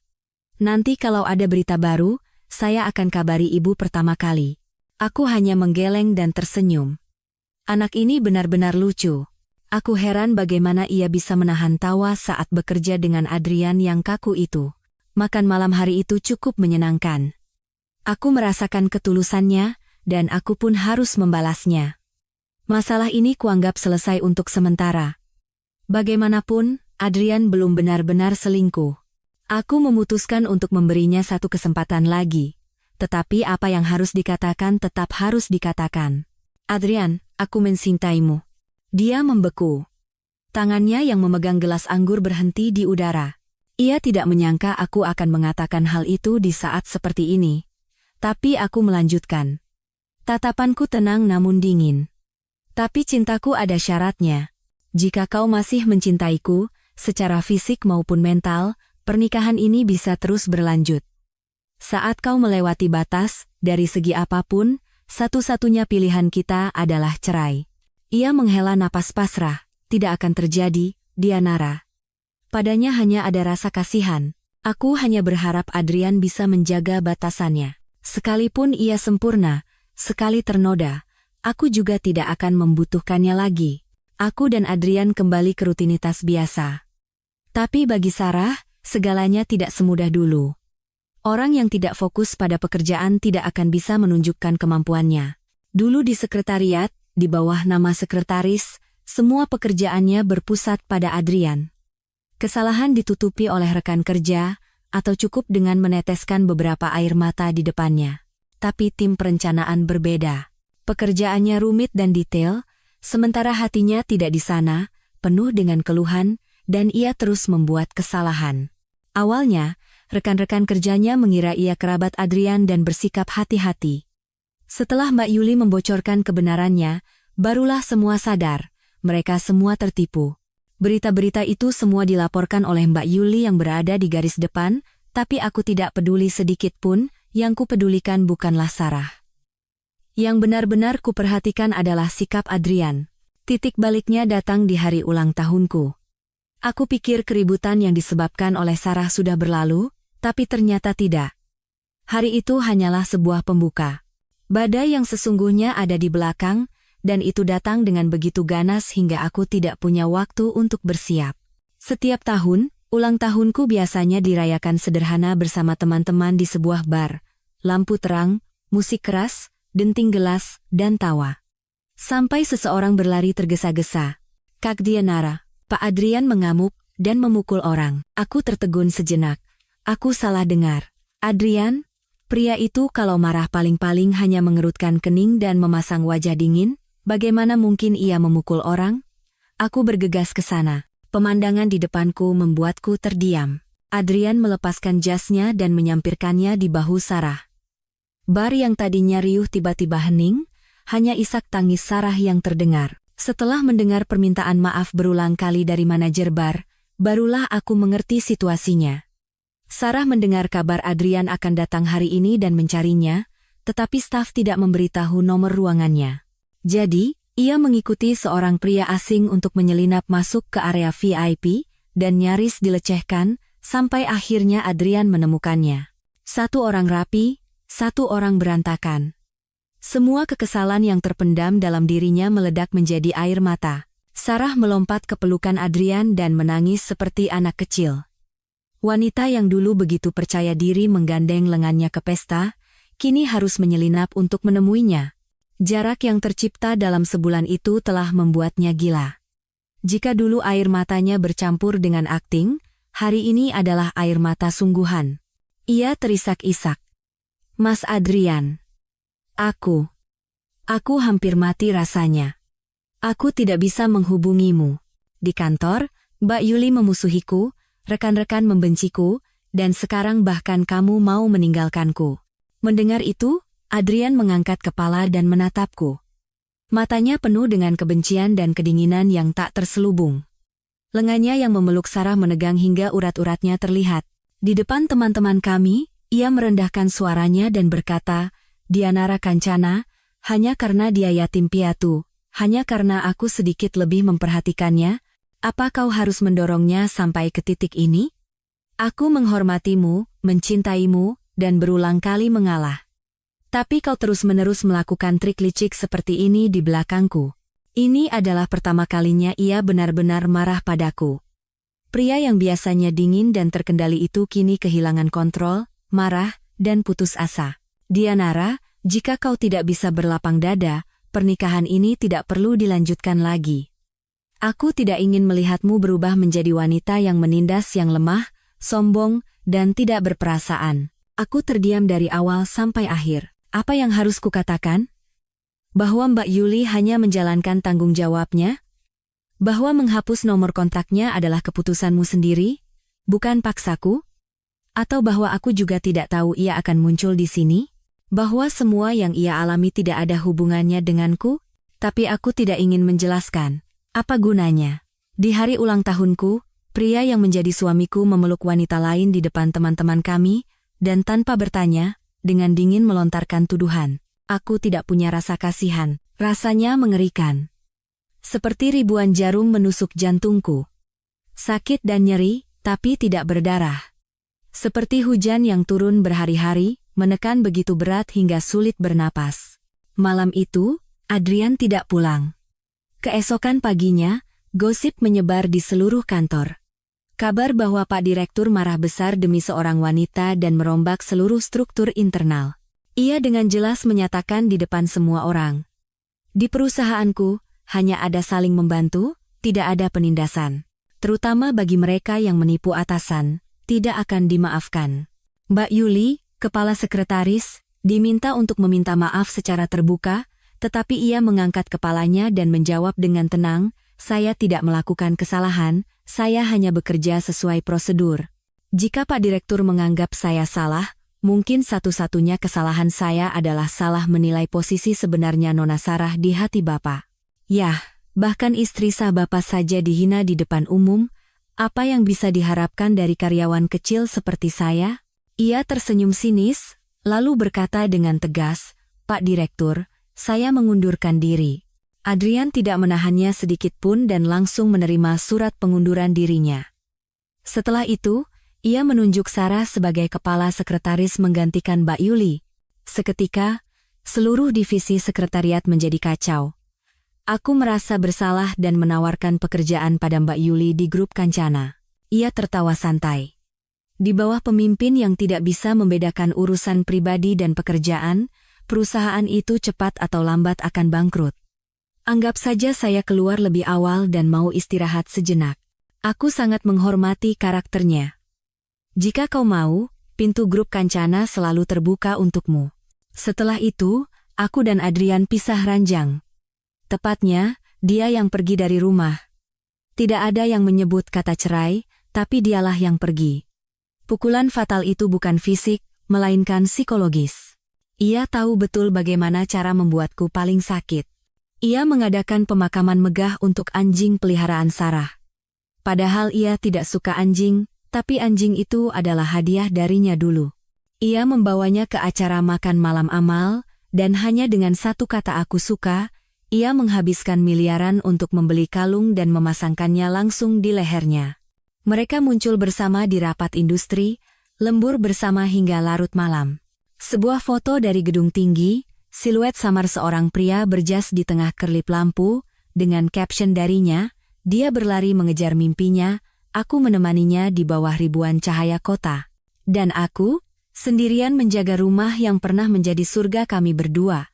Nanti kalau ada berita baru, saya akan kabari ibu pertama kali. Aku hanya menggeleng dan tersenyum. Anak ini benar-benar lucu. Aku heran bagaimana ia bisa menahan tawa saat bekerja dengan Adrian yang kaku itu. Makan malam hari itu cukup menyenangkan. Aku merasakan ketulusannya, dan aku pun harus membalasnya. Masalah ini kuanggap selesai untuk sementara. Bagaimanapun, Adrian belum benar-benar selingkuh. Aku memutuskan untuk memberinya satu kesempatan lagi. Tetapi apa yang harus dikatakan tetap harus dikatakan. Adrian, aku mencintaimu. Dia membeku. Tangannya yang memegang gelas anggur berhenti di udara. Ia tidak menyangka aku akan mengatakan hal itu di saat seperti ini. Tapi aku melanjutkan. Tatapanku tenang namun dingin. Tapi cintaku ada syaratnya. Jika kau masih mencintaiku, secara fisik maupun mental, pernikahan ini bisa terus berlanjut. Saat kau melewati batas, dari segi apapun, satu-satunya pilihan kita adalah cerai. Ia menghela napas pasrah. Tidak akan terjadi, Dianara. Padanya hanya ada rasa kasihan. Aku hanya berharap Adrian bisa menjaga batasannya. Sekalipun ia sempurna, sekali ternoda, aku juga tidak akan membutuhkannya lagi. Aku dan Adrian kembali ke rutinitas biasa. Tapi bagi Sarah, segalanya tidak semudah dulu. Orang yang tidak fokus pada pekerjaan tidak akan bisa menunjukkan kemampuannya. Dulu di sekretariat, di bawah nama sekretaris, semua pekerjaannya berpusat pada Adrian. Kesalahan ditutupi oleh rekan kerja, atau cukup dengan meneteskan beberapa air mata di depannya. Tapi tim perencanaan berbeda. Pekerjaannya rumit dan detail, sementara hatinya tidak di sana, penuh dengan keluhan, dan ia terus membuat kesalahan. Awalnya, rekan-rekan kerjanya mengira ia kerabat Adrian dan bersikap hati-hati. Setelah Mbak Yuli membocorkan kebenarannya, barulah semua sadar, mereka semua tertipu. Berita-berita itu semua dilaporkan oleh Mbak Yuli yang berada di garis depan, tapi aku tidak peduli sedikit pun, yang kupedulikan bukanlah Sarah. Yang benar-benar kuperhatikan adalah sikap Adrian. Titik baliknya datang di hari ulang tahunku. Aku pikir keributan yang disebabkan oleh Sarah sudah berlalu, tapi ternyata tidak. Hari itu hanyalah sebuah pembuka. Badai yang sesungguhnya ada di belakang, dan itu datang dengan begitu ganas hingga aku tidak punya waktu untuk bersiap. Setiap tahun, ulang tahunku biasanya dirayakan sederhana bersama teman-teman di sebuah bar. Lampu terang, musik keras, denting gelas, dan tawa. Sampai seseorang berlari tergesa-gesa. Kak Dianara, Pak Adrian mengamuk dan memukul orang. Aku tertegun sejenak. Aku salah dengar. Adrian? Pria itu kalau marah paling-paling hanya mengerutkan kening dan memasang wajah dingin. Bagaimana mungkin ia memukul orang? Aku bergegas ke sana. Pemandangan di depanku membuatku terdiam. Adrian melepaskan jasnya dan menyampirkannya di bahu Sarah. Bar yang tadinya riuh tiba-tiba hening, hanya isak tangis Sarah yang terdengar. Setelah mendengar permintaan maaf berulang kali dari manajer bar, barulah aku mengerti situasinya. Sarah mendengar kabar Adrian akan datang hari ini dan mencarinya, tetapi staf tidak memberitahu nomor ruangannya. Jadi, ia mengikuti seorang pria asing untuk menyelinap masuk ke area VIP, dan nyaris dilecehkan, sampai akhirnya Adrian menemukannya. Satu orang rapi, satu orang berantakan. Semua kekesalan yang terpendam dalam dirinya meledak menjadi air mata. Sarah melompat ke pelukan Adrian dan menangis seperti anak kecil. Wanita yang dulu begitu percaya diri menggandeng lengannya ke pesta, kini harus menyelinap untuk menemuinya. Jarak yang tercipta dalam sebulan itu telah membuatnya gila. Jika dulu air matanya bercampur dengan akting, hari ini adalah air mata sungguhan. Ia terisak-isak. Mas Adrian. Aku hampir mati rasanya. Aku tidak bisa menghubungimu. Di kantor, Mbak Yuli memusuhiku, rekan-rekan membenciku, dan sekarang bahkan kamu mau meninggalkanku. Mendengar itu, Adrian mengangkat kepala dan menatapku. Matanya penuh dengan kebencian dan kedinginan yang tak terselubung. Lengannya yang memeluk Sarah menegang hingga urat-uratnya terlihat. Di depan teman-teman kami, ia merendahkan suaranya dan berkata, Dianara Kancana, hanya karena dia yatim piatu, hanya karena aku sedikit lebih memperhatikannya, apa kau harus mendorongnya sampai ke titik ini? Aku menghormatimu, mencintaimu, dan berulang kali mengalah. Tapi kau terus-menerus melakukan trik licik seperti ini di belakangku. Ini adalah pertama kalinya ia benar-benar marah padaku. Pria yang biasanya dingin dan terkendali itu kini kehilangan kontrol, marah, dan putus asa. Dianara, jika kau tidak bisa berlapang dada, pernikahan ini tidak perlu dilanjutkan lagi. Aku tidak ingin melihatmu berubah menjadi wanita yang menindas yang lemah, sombong, dan tidak berperasaan. Aku terdiam dari awal sampai akhir. Apa yang harus kukatakan? Bahwa Mbak Yuli hanya menjalankan tanggung jawabnya? Bahwa menghapus nomor kontaknya adalah keputusanmu sendiri, bukan paksaku? Atau bahwa aku juga tidak tahu ia akan muncul di sini? Bahwa semua yang ia alami tidak ada hubungannya denganku? Tapi aku tidak ingin menjelaskan. Apa gunanya? Di hari ulang tahunku, pria yang menjadi suamiku memeluk wanita lain di depan teman-teman kami, dan tanpa bertanya, dengan dingin melontarkan tuduhan. Aku tidak punya rasa kasihan, rasanya mengerikan. Seperti ribuan jarum menusuk jantungku. Sakit dan nyeri, tapi tidak berdarah. Seperti hujan yang turun berhari-hari, menekan begitu berat hingga sulit bernapas. Malam itu, Adrian tidak pulang. Keesokan paginya, gosip menyebar di seluruh kantor. Kabar bahwa Pak Direktur marah besar demi seorang wanita dan merombak seluruh struktur internal. Ia dengan jelas menyatakan di depan semua orang. Di perusahaanku, hanya ada saling membantu, tidak ada penindasan. Terutama bagi mereka yang menipu atasan, tidak akan dimaafkan. Mbak Yuli, kepala sekretaris, diminta untuk meminta maaf secara terbuka, tetapi ia mengangkat kepalanya dan menjawab dengan tenang, saya tidak melakukan kesalahan, saya hanya bekerja sesuai prosedur. Jika Pak Direktur menganggap saya salah, mungkin satu-satunya kesalahan saya adalah salah menilai posisi sebenarnya Nona Sarah di hati Bapak. Yah, bahkan istri sah Bapak saja dihina di depan umum, apa yang bisa diharapkan dari karyawan kecil seperti saya? Ia tersenyum sinis, lalu berkata dengan tegas, Pak Direktur, saya mengundurkan diri. Adrian tidak menahannya sedikit pun dan langsung menerima surat pengunduran dirinya. Setelah itu, ia menunjuk Sarah sebagai kepala sekretaris menggantikan Mbak Yuli. Seketika, seluruh divisi sekretariat menjadi kacau. Aku merasa bersalah dan menawarkan pekerjaan pada Mbak Yuli di grup Kancana. Ia tertawa santai. Di bawah pemimpin yang tidak bisa membedakan urusan pribadi dan pekerjaan, perusahaan itu cepat atau lambat akan bangkrut. Anggap saja saya keluar lebih awal dan mau istirahat sejenak. Aku sangat menghormati karakternya. Jika kau mau, pintu grup Kancana selalu terbuka untukmu. Setelah itu, aku dan Adrian pisah ranjang. Tepatnya, dia yang pergi dari rumah. Tidak ada yang menyebut kata cerai, tapi dialah yang pergi. Pukulan fatal itu bukan fisik, melainkan psikologis. Ia tahu betul bagaimana cara membuatku paling sakit. Ia mengadakan pemakaman megah untuk anjing peliharaan Sarah. Padahal ia tidak suka anjing, tapi anjing itu adalah hadiah darinya dulu. Ia membawanya ke acara makan malam amal, dan hanya dengan satu kata aku suka, ia menghabiskan miliaran untuk membeli kalung dan memasangkannya langsung di lehernya. Mereka muncul bersama di rapat industri, lembur bersama hingga larut malam. Sebuah foto dari gedung tinggi, siluet samar seorang pria berjas di tengah kerlip lampu, dengan caption darinya, dia berlari mengejar mimpinya, aku menemaninya di bawah ribuan cahaya kota. Dan aku, sendirian menjaga rumah yang pernah menjadi surga kami berdua.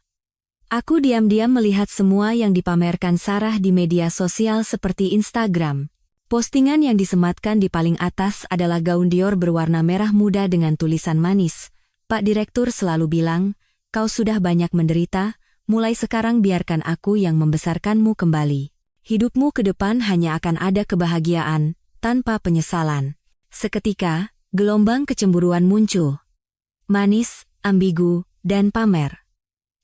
Aku diam-diam melihat semua yang dipamerkan Sarah di media sosial seperti Instagram. Postingan yang disematkan di paling atas adalah gaun Dior berwarna merah muda dengan tulisan manis. Pak Direktur selalu bilang, kau sudah banyak menderita, mulai sekarang biarkan aku yang membesarkanmu kembali. Hidupmu ke depan hanya akan ada kebahagiaan, tanpa penyesalan. Seketika, gelombang kecemburuan muncul. Manis, ambigu, dan pamer.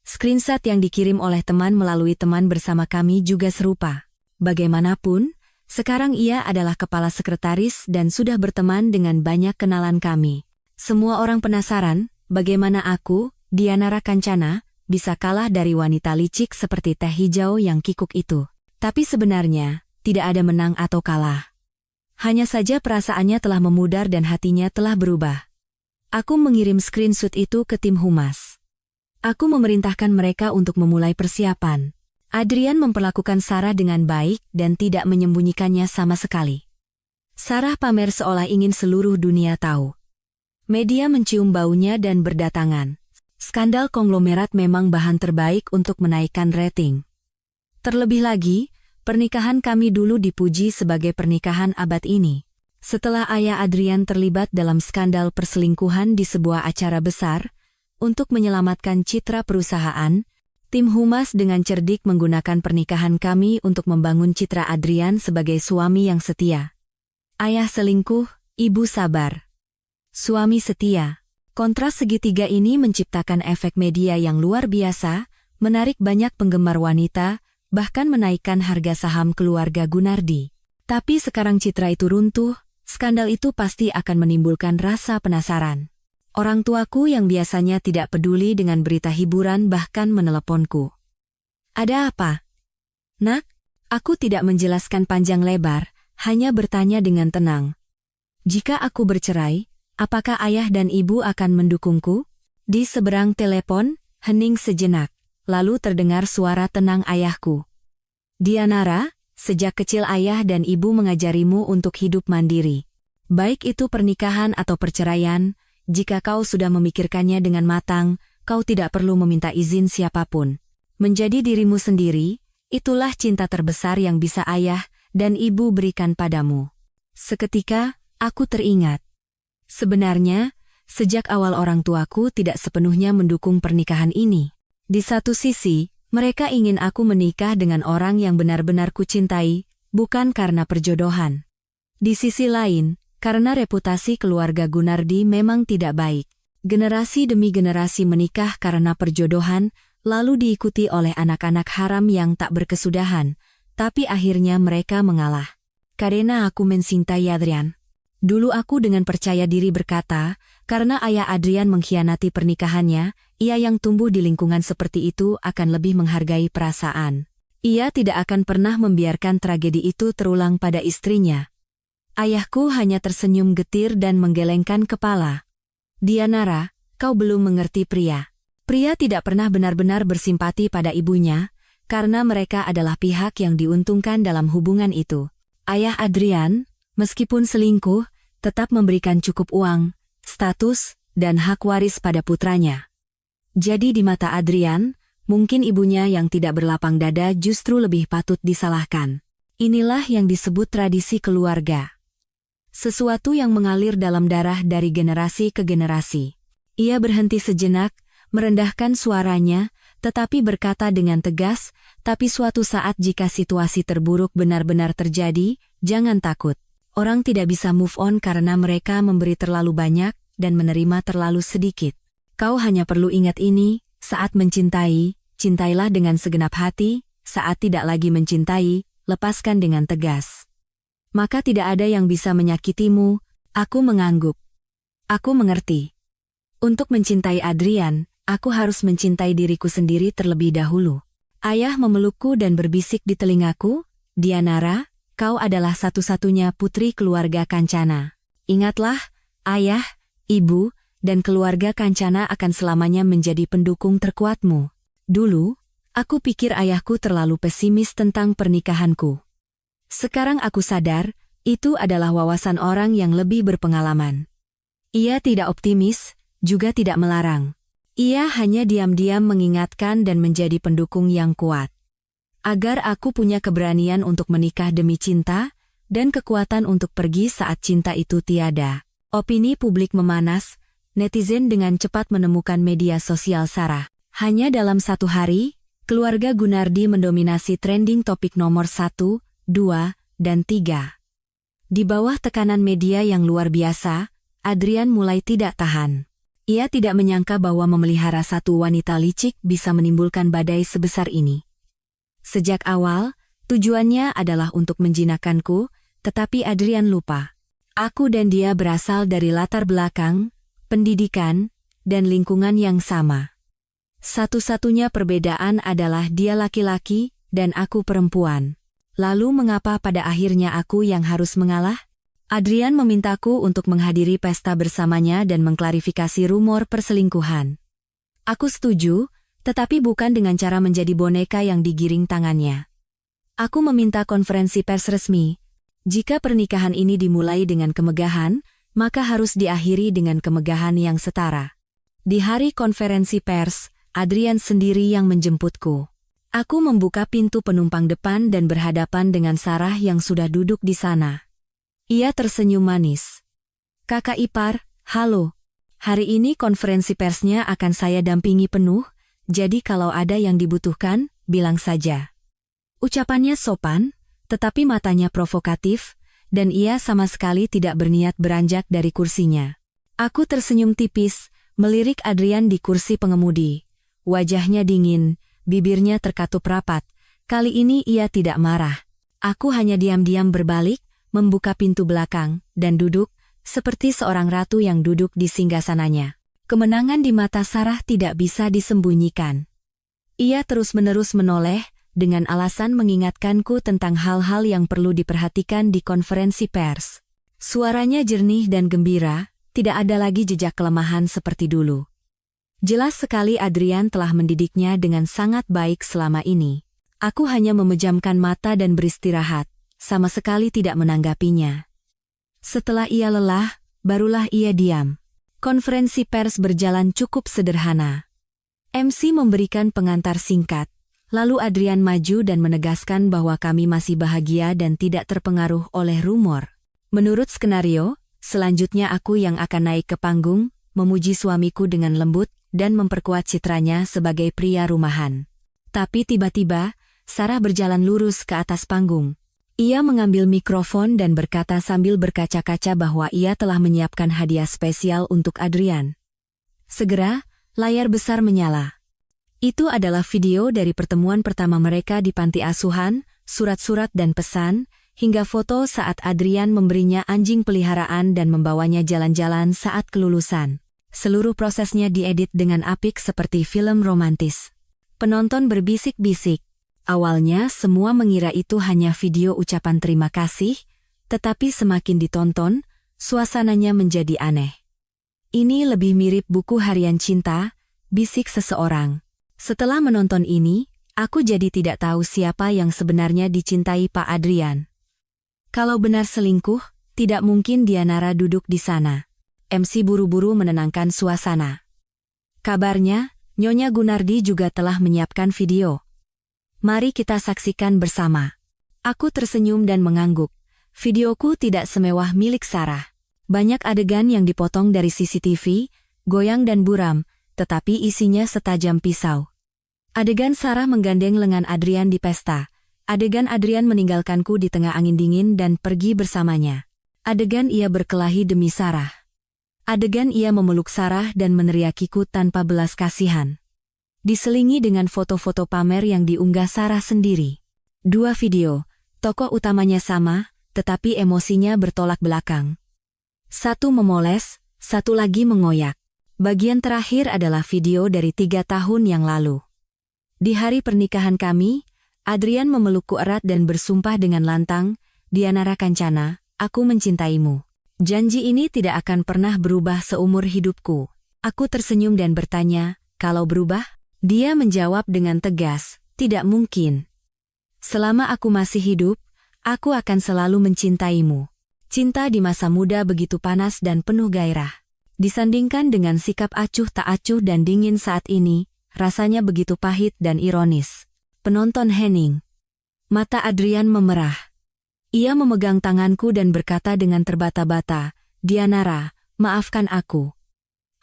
Screenshot yang dikirim oleh teman melalui teman bersama kami juga serupa. Bagaimanapun, sekarang ia adalah kepala sekretaris dan sudah berteman dengan banyak kenalan kami. Semua orang penasaran, bagaimana aku, Dianara Kancana, bisa kalah dari wanita licik seperti teh hijau yang kikuk itu. Tapi sebenarnya, tidak ada menang atau kalah. Hanya saja perasaannya telah memudar dan hatinya telah berubah. Aku mengirim screenshot itu ke tim humas. Aku memerintahkan mereka untuk memulai persiapan. Adrian memperlakukan Sarah dengan baik dan tidak menyembunyikannya sama sekali. Sarah pamer seolah ingin seluruh dunia tahu. Media mencium baunya dan berdatangan. Skandal konglomerat memang bahan terbaik untuk menaikkan rating. Terlebih lagi, pernikahan kami dulu dipuji sebagai pernikahan abad ini. Setelah ayah Adrian terlibat dalam skandal perselingkuhan di sebuah acara besar, untuk menyelamatkan citra perusahaan, tim humas dengan cerdik menggunakan pernikahan kami untuk membangun citra Adrian sebagai suami yang setia. Ayah selingkuh, ibu sabar. Suami setia. Kontras segitiga ini menciptakan efek media yang luar biasa, menarik banyak penggemar wanita, bahkan menaikkan harga saham keluarga Gunardi. Tapi sekarang citra itu runtuh, skandal itu pasti akan menimbulkan rasa penasaran. Orang tuaku yang biasanya tidak peduli dengan berita hiburan bahkan meneleponku. Ada apa? Nak, aku tidak menjelaskan panjang lebar, hanya bertanya dengan tenang. Jika aku bercerai, apakah ayah dan ibu akan mendukungku? Di seberang telepon, hening sejenak, lalu terdengar suara tenang ayahku. Dianara, sejak kecil ayah dan ibu mengajarimu untuk hidup mandiri. Baik itu pernikahan atau perceraian, jika kau sudah memikirkannya dengan matang, kau tidak perlu meminta izin siapapun. Menjadi dirimu sendiri, itulah cinta terbesar yang bisa ayah dan ibu berikan padamu. Seketika, aku teringat. Sebenarnya, sejak awal orang tuaku tidak sepenuhnya mendukung pernikahan ini. Di satu sisi, mereka ingin aku menikah dengan orang yang benar-benar kucintai, bukan karena perjodohan. Di sisi lain, karena reputasi keluarga Gunardi memang tidak baik. Generasi demi generasi menikah karena perjodohan, lalu diikuti oleh anak-anak haram yang tak berkesudahan, tapi akhirnya mereka mengalah. Karena aku mencintai Adrian. Dulu aku dengan percaya diri berkata, karena ayah Adrian mengkhianati pernikahannya, ia yang tumbuh di lingkungan seperti itu akan lebih menghargai perasaan. Ia tidak akan pernah membiarkan tragedi itu terulang pada istrinya. Ayahku hanya tersenyum getir dan menggelengkan kepala. Dianara, kau belum mengerti pria. Pria tidak pernah benar-benar bersimpati pada ibunya, karena mereka adalah pihak yang diuntungkan dalam hubungan itu. Ayah Adrian, meskipun selingkuh, tetap memberikan cukup uang, status, dan hak waris pada putranya. Jadi di mata Adrian, mungkin ibunya yang tidak berlapang dada justru lebih patut disalahkan. Inilah yang disebut tradisi keluarga. Sesuatu yang mengalir dalam darah dari generasi ke generasi. Ia berhenti sejenak, merendahkan suaranya, tetapi berkata dengan tegas, tapi suatu saat jika situasi terburuk benar-benar terjadi, jangan takut. Orang tidak bisa move on karena mereka memberi terlalu banyak dan menerima terlalu sedikit. Kau hanya perlu ingat ini, saat mencintai, cintailah dengan segenap hati, saat tidak lagi mencintai, lepaskan dengan tegas. Maka tidak ada yang bisa menyakitimu, aku mengangguk. Aku mengerti. Untuk mencintai Adrian, aku harus mencintai diriku sendiri terlebih dahulu. Ayah memelukku dan berbisik di telingaku, Dianara, kau adalah satu-satunya putri keluarga Kancana. Ingatlah, ayah, ibu, dan keluarga Kancana akan selamanya menjadi pendukung terkuatmu. Dulu, aku pikir ayahku terlalu pesimis tentang pernikahanku. Sekarang aku sadar, itu adalah wawasan orang yang lebih berpengalaman. Ia tidak optimis, juga tidak melarang. Ia hanya diam-diam mengingatkan dan menjadi pendukung yang kuat. Agar aku punya keberanian untuk menikah demi cinta, dan kekuatan untuk pergi saat cinta itu tiada. Opini publik memanas, netizen dengan cepat menemukan media sosial Sarah. Hanya dalam 1 hari, keluarga Gunardi mendominasi trending topik nomor 1, 2, dan 3. Di bawah tekanan media yang luar biasa, Adrian mulai tidak tahan. Ia tidak menyangka bahwa memelihara satu wanita licik bisa menimbulkan badai sebesar ini. Sejak awal, tujuannya adalah untuk menjinakkanku, tetapi Adrian lupa. Aku dan dia berasal dari latar belakang, pendidikan, dan lingkungan yang sama. Satu-satunya perbedaan adalah dia laki-laki dan aku perempuan. Lalu mengapa pada akhirnya aku yang harus mengalah? Adrian memintaku untuk menghadiri pesta bersamanya dan mengklarifikasi rumor perselingkuhan. Aku setuju, tetapi bukan dengan cara menjadi boneka yang digiring tangannya. Aku meminta konferensi pers resmi. Jika pernikahan ini dimulai dengan kemegahan, maka harus diakhiri dengan kemegahan yang setara. Di hari konferensi pers, Adrian sendiri yang menjemputku. Aku membuka pintu penumpang depan dan berhadapan dengan Sarah yang sudah duduk di sana. Ia tersenyum manis. Kakak ipar, halo. Hari ini konferensi persnya akan saya dampingi penuh, jadi kalau ada yang dibutuhkan, bilang saja. Ucapannya sopan, tetapi matanya provokatif, dan ia sama sekali tidak berniat beranjak dari kursinya. Aku tersenyum tipis, melirik Adrian di kursi pengemudi. Wajahnya dingin, bibirnya terkatup rapat. Kali ini ia tidak marah. Aku hanya diam-diam berbalik, membuka pintu belakang, dan duduk, seperti seorang ratu yang duduk di singgasananya. Kemenangan di mata Sarah tidak bisa disembunyikan. Ia terus-menerus menoleh, dengan alasan mengingatkanku tentang hal-hal yang perlu diperhatikan di konferensi pers. Suaranya jernih dan gembira, tidak ada lagi jejak kelemahan seperti dulu. Jelas sekali Adrian telah mendidiknya dengan sangat baik selama ini. Aku hanya memejamkan mata dan beristirahat, sama sekali tidak menanggapinya. Setelah ia lelah, barulah ia diam. Konferensi pers berjalan cukup sederhana. MC memberikan pengantar singkat, lalu Adrian maju dan menegaskan bahwa kami masih bahagia dan tidak terpengaruh oleh rumor. Menurut skenario, selanjutnya aku yang akan naik ke panggung, memuji suamiku dengan lembut, dan memperkuat citranya sebagai pria rumahan. Tapi tiba-tiba, Sarah berjalan lurus ke atas panggung. Ia mengambil mikrofon dan berkata sambil berkaca-kaca bahwa ia telah menyiapkan hadiah spesial untuk Adrian. Segera, layar besar menyala. Itu adalah video dari pertemuan pertama mereka di panti asuhan, surat-surat dan pesan, hingga foto saat Adrian memberinya anjing peliharaan dan membawanya jalan-jalan saat kelulusan. Seluruh prosesnya diedit dengan apik seperti film romantis. Penonton berbisik-bisik. Awalnya semua mengira itu hanya video ucapan terima kasih, tetapi semakin ditonton, suasananya menjadi aneh. Ini lebih mirip buku harian cinta, bisik seseorang. Setelah menonton ini, aku jadi tidak tahu siapa yang sebenarnya dicintai Pak Adrian. Kalau benar selingkuh, tidak mungkin Dianara duduk di sana. MC buru-buru menenangkan suasana. Kabarnya, Nyonya Gunardi juga telah menyiapkan video. Mari kita saksikan bersama. Aku tersenyum dan mengangguk. Videoku tidak semewah milik Sarah. Banyak adegan yang dipotong dari CCTV, goyang dan buram, tetapi isinya setajam pisau. Adegan Sarah menggandeng lengan Adrian di pesta. Adegan Adrian meninggalkanku di tengah angin dingin dan pergi bersamanya. Adegan ia berkelahi demi Sarah. Adegan ia memeluk Sarah dan meneriakiku tanpa belas kasihan. Diselingi dengan foto-foto pamer yang diunggah Sarah sendiri. 2 video, tokoh utamanya sama, tetapi emosinya bertolak belakang. Satu memoles, satu lagi mengoyak. Bagian terakhir adalah video dari 3 tahun yang lalu. Di hari pernikahan kami, Adrian memelukku erat dan bersumpah dengan lantang, Dianara Kancana, aku mencintaimu. Janji ini tidak akan pernah berubah seumur hidupku. Aku tersenyum dan bertanya, kalau berubah? Dia menjawab dengan tegas, tidak mungkin. Selama aku masih hidup, aku akan selalu mencintaimu. Cinta di masa muda begitu panas dan penuh gairah. Disandingkan dengan sikap acuh tak acuh dan dingin saat ini, rasanya begitu pahit dan ironis. Penonton hening. Mata Adrian memerah. Ia memegang tanganku dan berkata dengan terbata-bata, "Dianara, maafkan aku.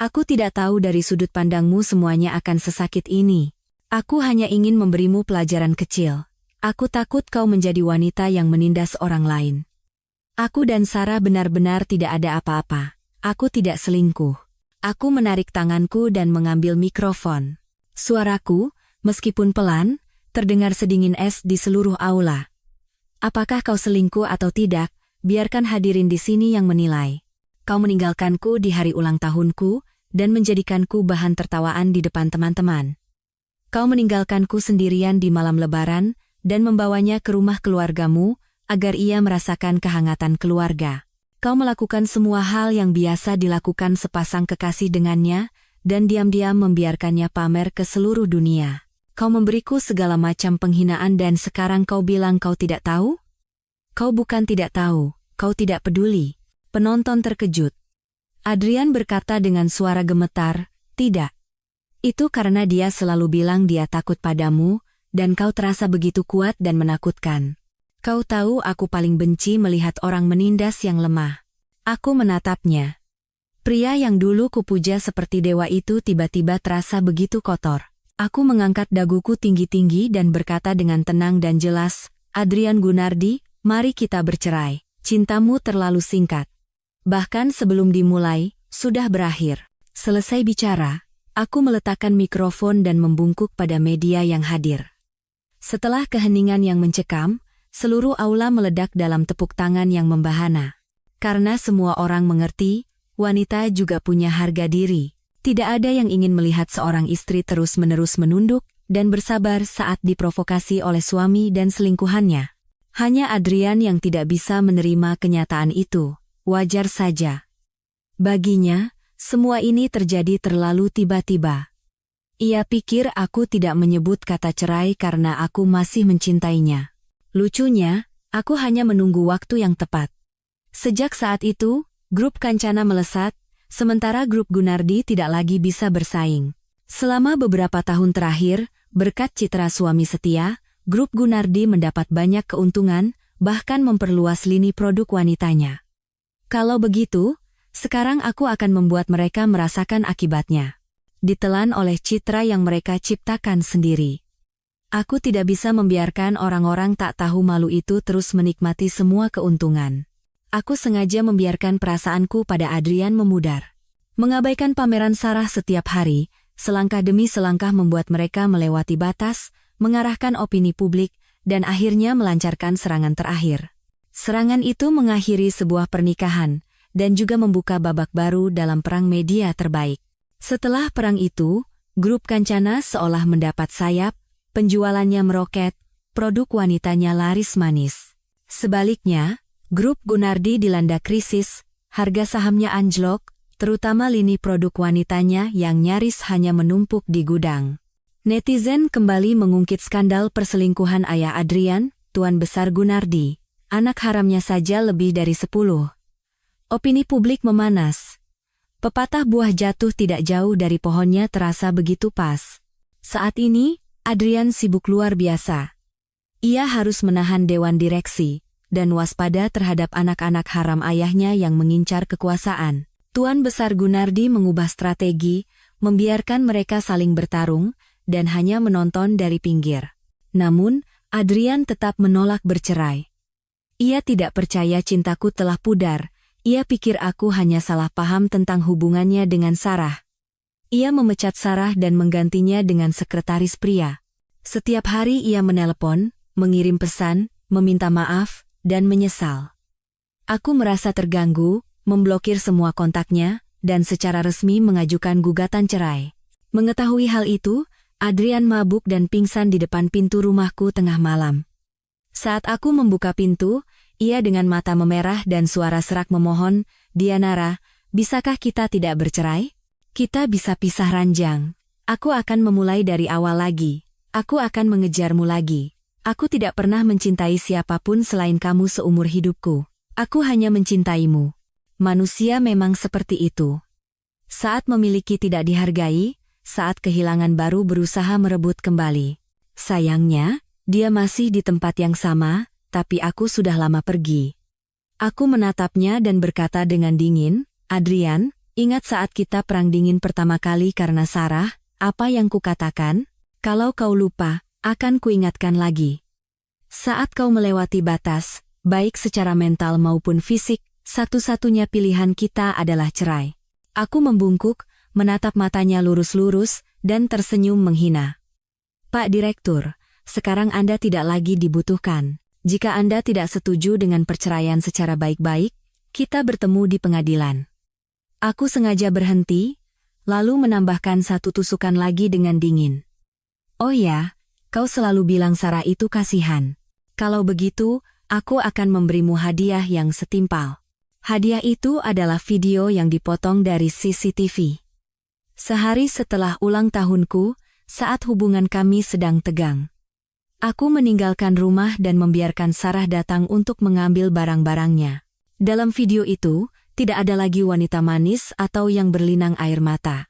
Aku tidak tahu dari sudut pandangmu semuanya akan sesakit ini. Aku hanya ingin memberimu pelajaran kecil. Aku takut kau menjadi wanita yang menindas orang lain. Aku dan Sarah benar-benar tidak ada apa-apa. Aku tidak selingkuh." Aku menarik tanganku dan mengambil mikrofon. Suaraku, meskipun pelan, terdengar sedingin es di seluruh aula. "Apakah kau selingkuh atau tidak, biarkan hadirin di sini yang menilai. Kau meninggalkanku di hari ulang tahunku, dan menjadikanku bahan tertawaan di depan teman-teman. Kau meninggalkanku sendirian di malam lebaran, dan membawanya ke rumah keluargamu, agar ia merasakan kehangatan keluarga. Kau melakukan semua hal yang biasa dilakukan sepasang kekasih dengannya, dan diam-diam membiarkannya pamer ke seluruh dunia. Kau memberiku segala macam penghinaan dan sekarang kau bilang kau tidak tahu? Kau bukan tidak tahu, kau tidak peduli." Penonton terkejut. Adrian berkata dengan suara gemetar, "Tidak. Itu karena dia selalu bilang dia takut padamu, dan kau terasa begitu kuat dan menakutkan. Kau tahu aku paling benci melihat orang menindas yang lemah." Aku menatapnya. Pria yang dulu kupuja seperti dewa itu tiba-tiba terasa begitu kotor. Aku mengangkat daguku tinggi-tinggi dan berkata dengan tenang dan jelas, "Adrian Gunardi, mari kita bercerai. Cintamu terlalu singkat." Bahkan sebelum dimulai, sudah berakhir. Selesai bicara, aku meletakkan mikrofon dan membungkuk pada media yang hadir. Setelah keheningan yang mencekam, seluruh aula meledak dalam tepuk tangan yang membahana. Karena semua orang mengerti, wanita juga punya harga diri. Tidak ada yang ingin melihat seorang istri terus-menerus menunduk dan bersabar saat diprovokasi oleh suami dan selingkuhannya. Hanya Adrian yang tidak bisa menerima kenyataan itu. Wajar saja. Baginya, semua ini terjadi terlalu tiba-tiba. Ia pikir aku tidak menyebut kata cerai karena aku masih mencintainya. Lucunya, aku hanya menunggu waktu yang tepat. Sejak saat itu, grup Kancana melesat, sementara grup Gunardi tidak lagi bisa bersaing. Selama beberapa tahun terakhir, berkat citra suami setia, grup Gunardi mendapat banyak keuntungan, bahkan memperluas lini produk wanitanya. Kalau begitu, sekarang aku akan membuat mereka merasakan akibatnya. Ditelan oleh citra yang mereka ciptakan sendiri. Aku tidak bisa membiarkan orang-orang tak tahu malu itu terus menikmati semua keuntungan. Aku sengaja membiarkan perasaanku pada Adrian memudar. Mengabaikan pameran Sarah setiap hari, selangkah demi selangkah membuat mereka melewati batas, mengarahkan opini publik, dan akhirnya melancarkan serangan terakhir. Serangan itu mengakhiri sebuah pernikahan, dan juga membuka babak baru dalam perang media terbaik. Setelah perang itu, grup Kancana seolah mendapat sayap, penjualannya meroket, produk wanitanya laris manis. Sebaliknya, grup Gunardi dilanda krisis, harga sahamnya anjlok, terutama lini produk wanitanya yang nyaris hanya menumpuk di gudang. Netizen kembali mengungkit skandal perselingkuhan ayah Adrian, Tuan Besar Gunardi. Anak haramnya saja lebih dari 10. Opini publik memanas. Pepatah buah jatuh tidak jauh dari pohonnya terasa begitu pas. Saat ini, Adrian sibuk luar biasa. Ia harus menahan dewan direksi dan waspada terhadap anak-anak haram ayahnya yang mengincar kekuasaan. Tuan Besar Gunardi mengubah strategi, membiarkan mereka saling bertarung, dan hanya menonton dari pinggir. Namun, Adrian tetap menolak bercerai. Ia tidak percaya cintaku telah pudar, ia pikir aku hanya salah paham tentang hubungannya dengan Sarah. Ia memecat Sarah dan menggantinya dengan sekretaris pria. Setiap hari ia menelepon, mengirim pesan, meminta maaf, dan menyesal. Aku merasa terganggu, memblokir semua kontaknya, dan secara resmi mengajukan gugatan cerai. Mengetahui hal itu, Adrian mabuk dan pingsan di depan pintu rumahku tengah malam. Saat aku membuka pintu, ia dengan mata memerah dan suara serak memohon, "Dianara, bisakah kita tidak bercerai? Kita bisa pisah ranjang. Aku akan memulai dari awal lagi. Aku akan mengejarmu lagi. Aku tidak pernah mencintai siapapun selain kamu seumur hidupku. Aku hanya mencintaimu." Manusia memang seperti itu. Saat memiliki tidak dihargai, saat kehilangan baru berusaha merebut kembali. Sayangnya, dia masih di tempat yang sama, tapi aku sudah lama pergi. Aku menatapnya dan berkata dengan dingin, Adrian, ingat saat kita perang dingin pertama kali karena Sarah, apa yang kukatakan? Kalau kau lupa, akan kuingatkan lagi. Saat kau melewati batas, baik secara mental maupun fisik, satu-satunya pilihan kita adalah cerai. Aku membungkuk, menatap matanya lurus-lurus, dan tersenyum menghina. Pak Direktur, sekarang Anda tidak lagi dibutuhkan. Jika Anda tidak setuju dengan perceraian secara baik-baik, kita bertemu di pengadilan. Aku sengaja berhenti, lalu menambahkan satu tusukan lagi dengan dingin. Oh ya, kau selalu bilang Sarah itu kasihan. Kalau begitu, aku akan memberimu hadiah yang setimpal. Hadiah itu adalah video yang dipotong dari CCTV. Sehari setelah ulang tahunku, saat hubungan kami sedang tegang. Aku meninggalkan rumah dan membiarkan Sarah datang untuk mengambil barang-barangnya. Dalam video itu, tidak ada lagi wanita manis atau yang berlinang air mata.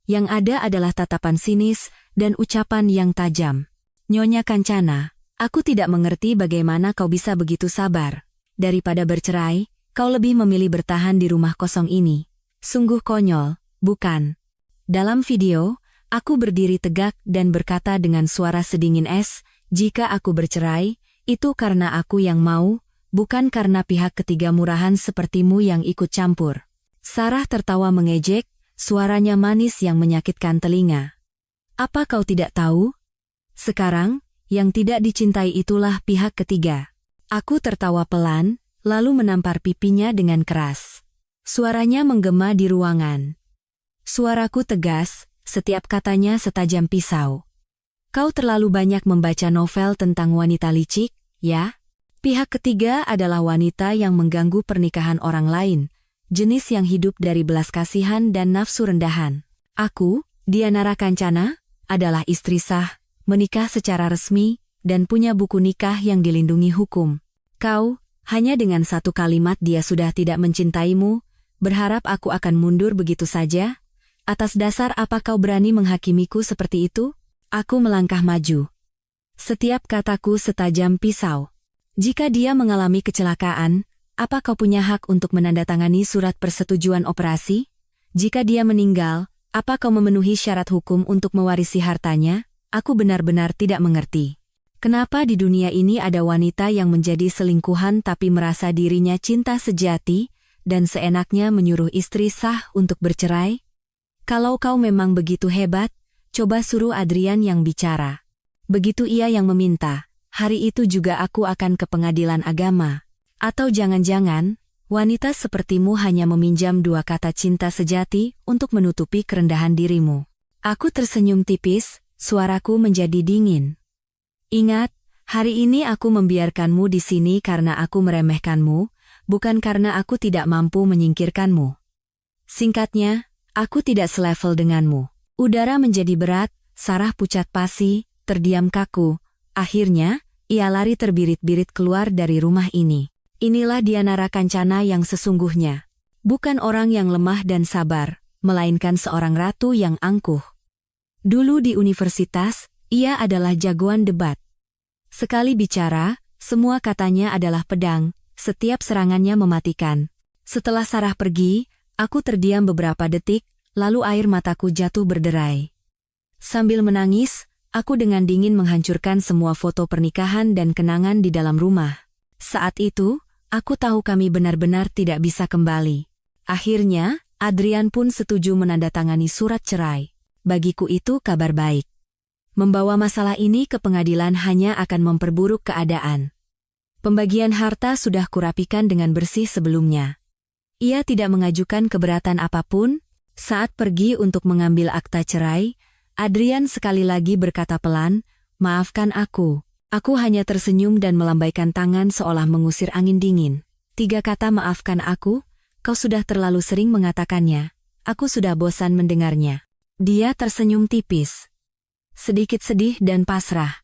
Yang ada adalah tatapan sinis dan ucapan yang tajam. Nyonya Kancana, aku tidak mengerti bagaimana kau bisa begitu sabar. Daripada bercerai, kau lebih memilih bertahan di rumah kosong ini. Sungguh konyol, bukan? Dalam video, aku berdiri tegak dan berkata dengan suara sedingin es, jika aku bercerai, itu karena aku yang mau, bukan karena pihak ketiga murahan sepertimu yang ikut campur. Sarah tertawa mengejek, suaranya manis yang menyakitkan telinga. Apa kau tidak tahu? Sekarang, yang tidak dicintai itulah pihak ketiga. Aku tertawa pelan, lalu menampar pipinya dengan keras. Suaranya menggema di ruangan. Suaraku tegas, setiap katanya setajam pisau. Kau terlalu banyak membaca novel tentang wanita licik, ya? Pihak ketiga adalah wanita yang mengganggu pernikahan orang lain, jenis yang hidup dari belas kasihan dan nafsu rendahan. Aku, Dianara Kancana, adalah istri sah, menikah secara resmi, dan punya buku nikah yang dilindungi hukum. Kau, hanya dengan satu kalimat dia sudah tidak mencintaimu, berharap aku akan mundur begitu saja? Atas dasar apa kau berani menghakimiku seperti itu? Aku melangkah maju. Setiap kataku setajam pisau. Jika dia mengalami kecelakaan, apa kau punya hak untuk menandatangani surat persetujuan operasi? Jika dia meninggal, apa kau memenuhi syarat hukum untuk mewarisi hartanya? Aku benar-benar tidak mengerti. Kenapa di dunia ini ada wanita yang menjadi selingkuhan tapi merasa dirinya cinta sejati, dan seenaknya menyuruh istri sah untuk bercerai? Kalau kau memang begitu hebat, coba suruh Adrian yang bicara. Begitu ia yang meminta, hari itu juga aku akan ke pengadilan agama. Atau jangan-jangan, wanita sepertimu hanya meminjam dua kata cinta sejati untuk menutupi kerendahan dirimu. Aku tersenyum tipis, suaraku menjadi dingin. Ingat, hari ini aku membiarkanmu di sini karena aku meremehkanmu, bukan karena aku tidak mampu menyingkirkanmu. Singkatnya, aku tidak selevel denganmu. Udara menjadi berat, Sarah pucat pasi, terdiam kaku. Akhirnya, ia lari terbirit-birit keluar dari rumah ini. Inilah Dianara Kancana yang sesungguhnya. Bukan orang yang lemah dan sabar, melainkan seorang ratu yang angkuh. Dulu di universitas, ia adalah jagoan debat. Sekali bicara, semua katanya adalah pedang, setiap serangannya mematikan. Setelah Sarah pergi, aku terdiam beberapa detik, lalu air mataku jatuh berderai. Sambil menangis, aku dengan dingin menghancurkan semua foto pernikahan dan kenangan di dalam rumah. Saat itu, aku tahu kami benar-benar tidak bisa kembali. Akhirnya, Adrian pun setuju menandatangani surat cerai. Bagiku itu kabar baik. Membawa masalah ini ke pengadilan hanya akan memperburuk keadaan. Pembagian harta sudah kurapikan dengan bersih sebelumnya. Ia tidak mengajukan keberatan apapun. Saat pergi untuk mengambil akta cerai, Adrian sekali lagi berkata pelan, "Maafkan aku." Aku hanya tersenyum dan melambaikan tangan seolah mengusir angin dingin. 3 kata maafkan aku, kau sudah terlalu sering mengatakannya. Aku sudah bosan mendengarnya. Dia tersenyum tipis. Sedikit sedih dan pasrah.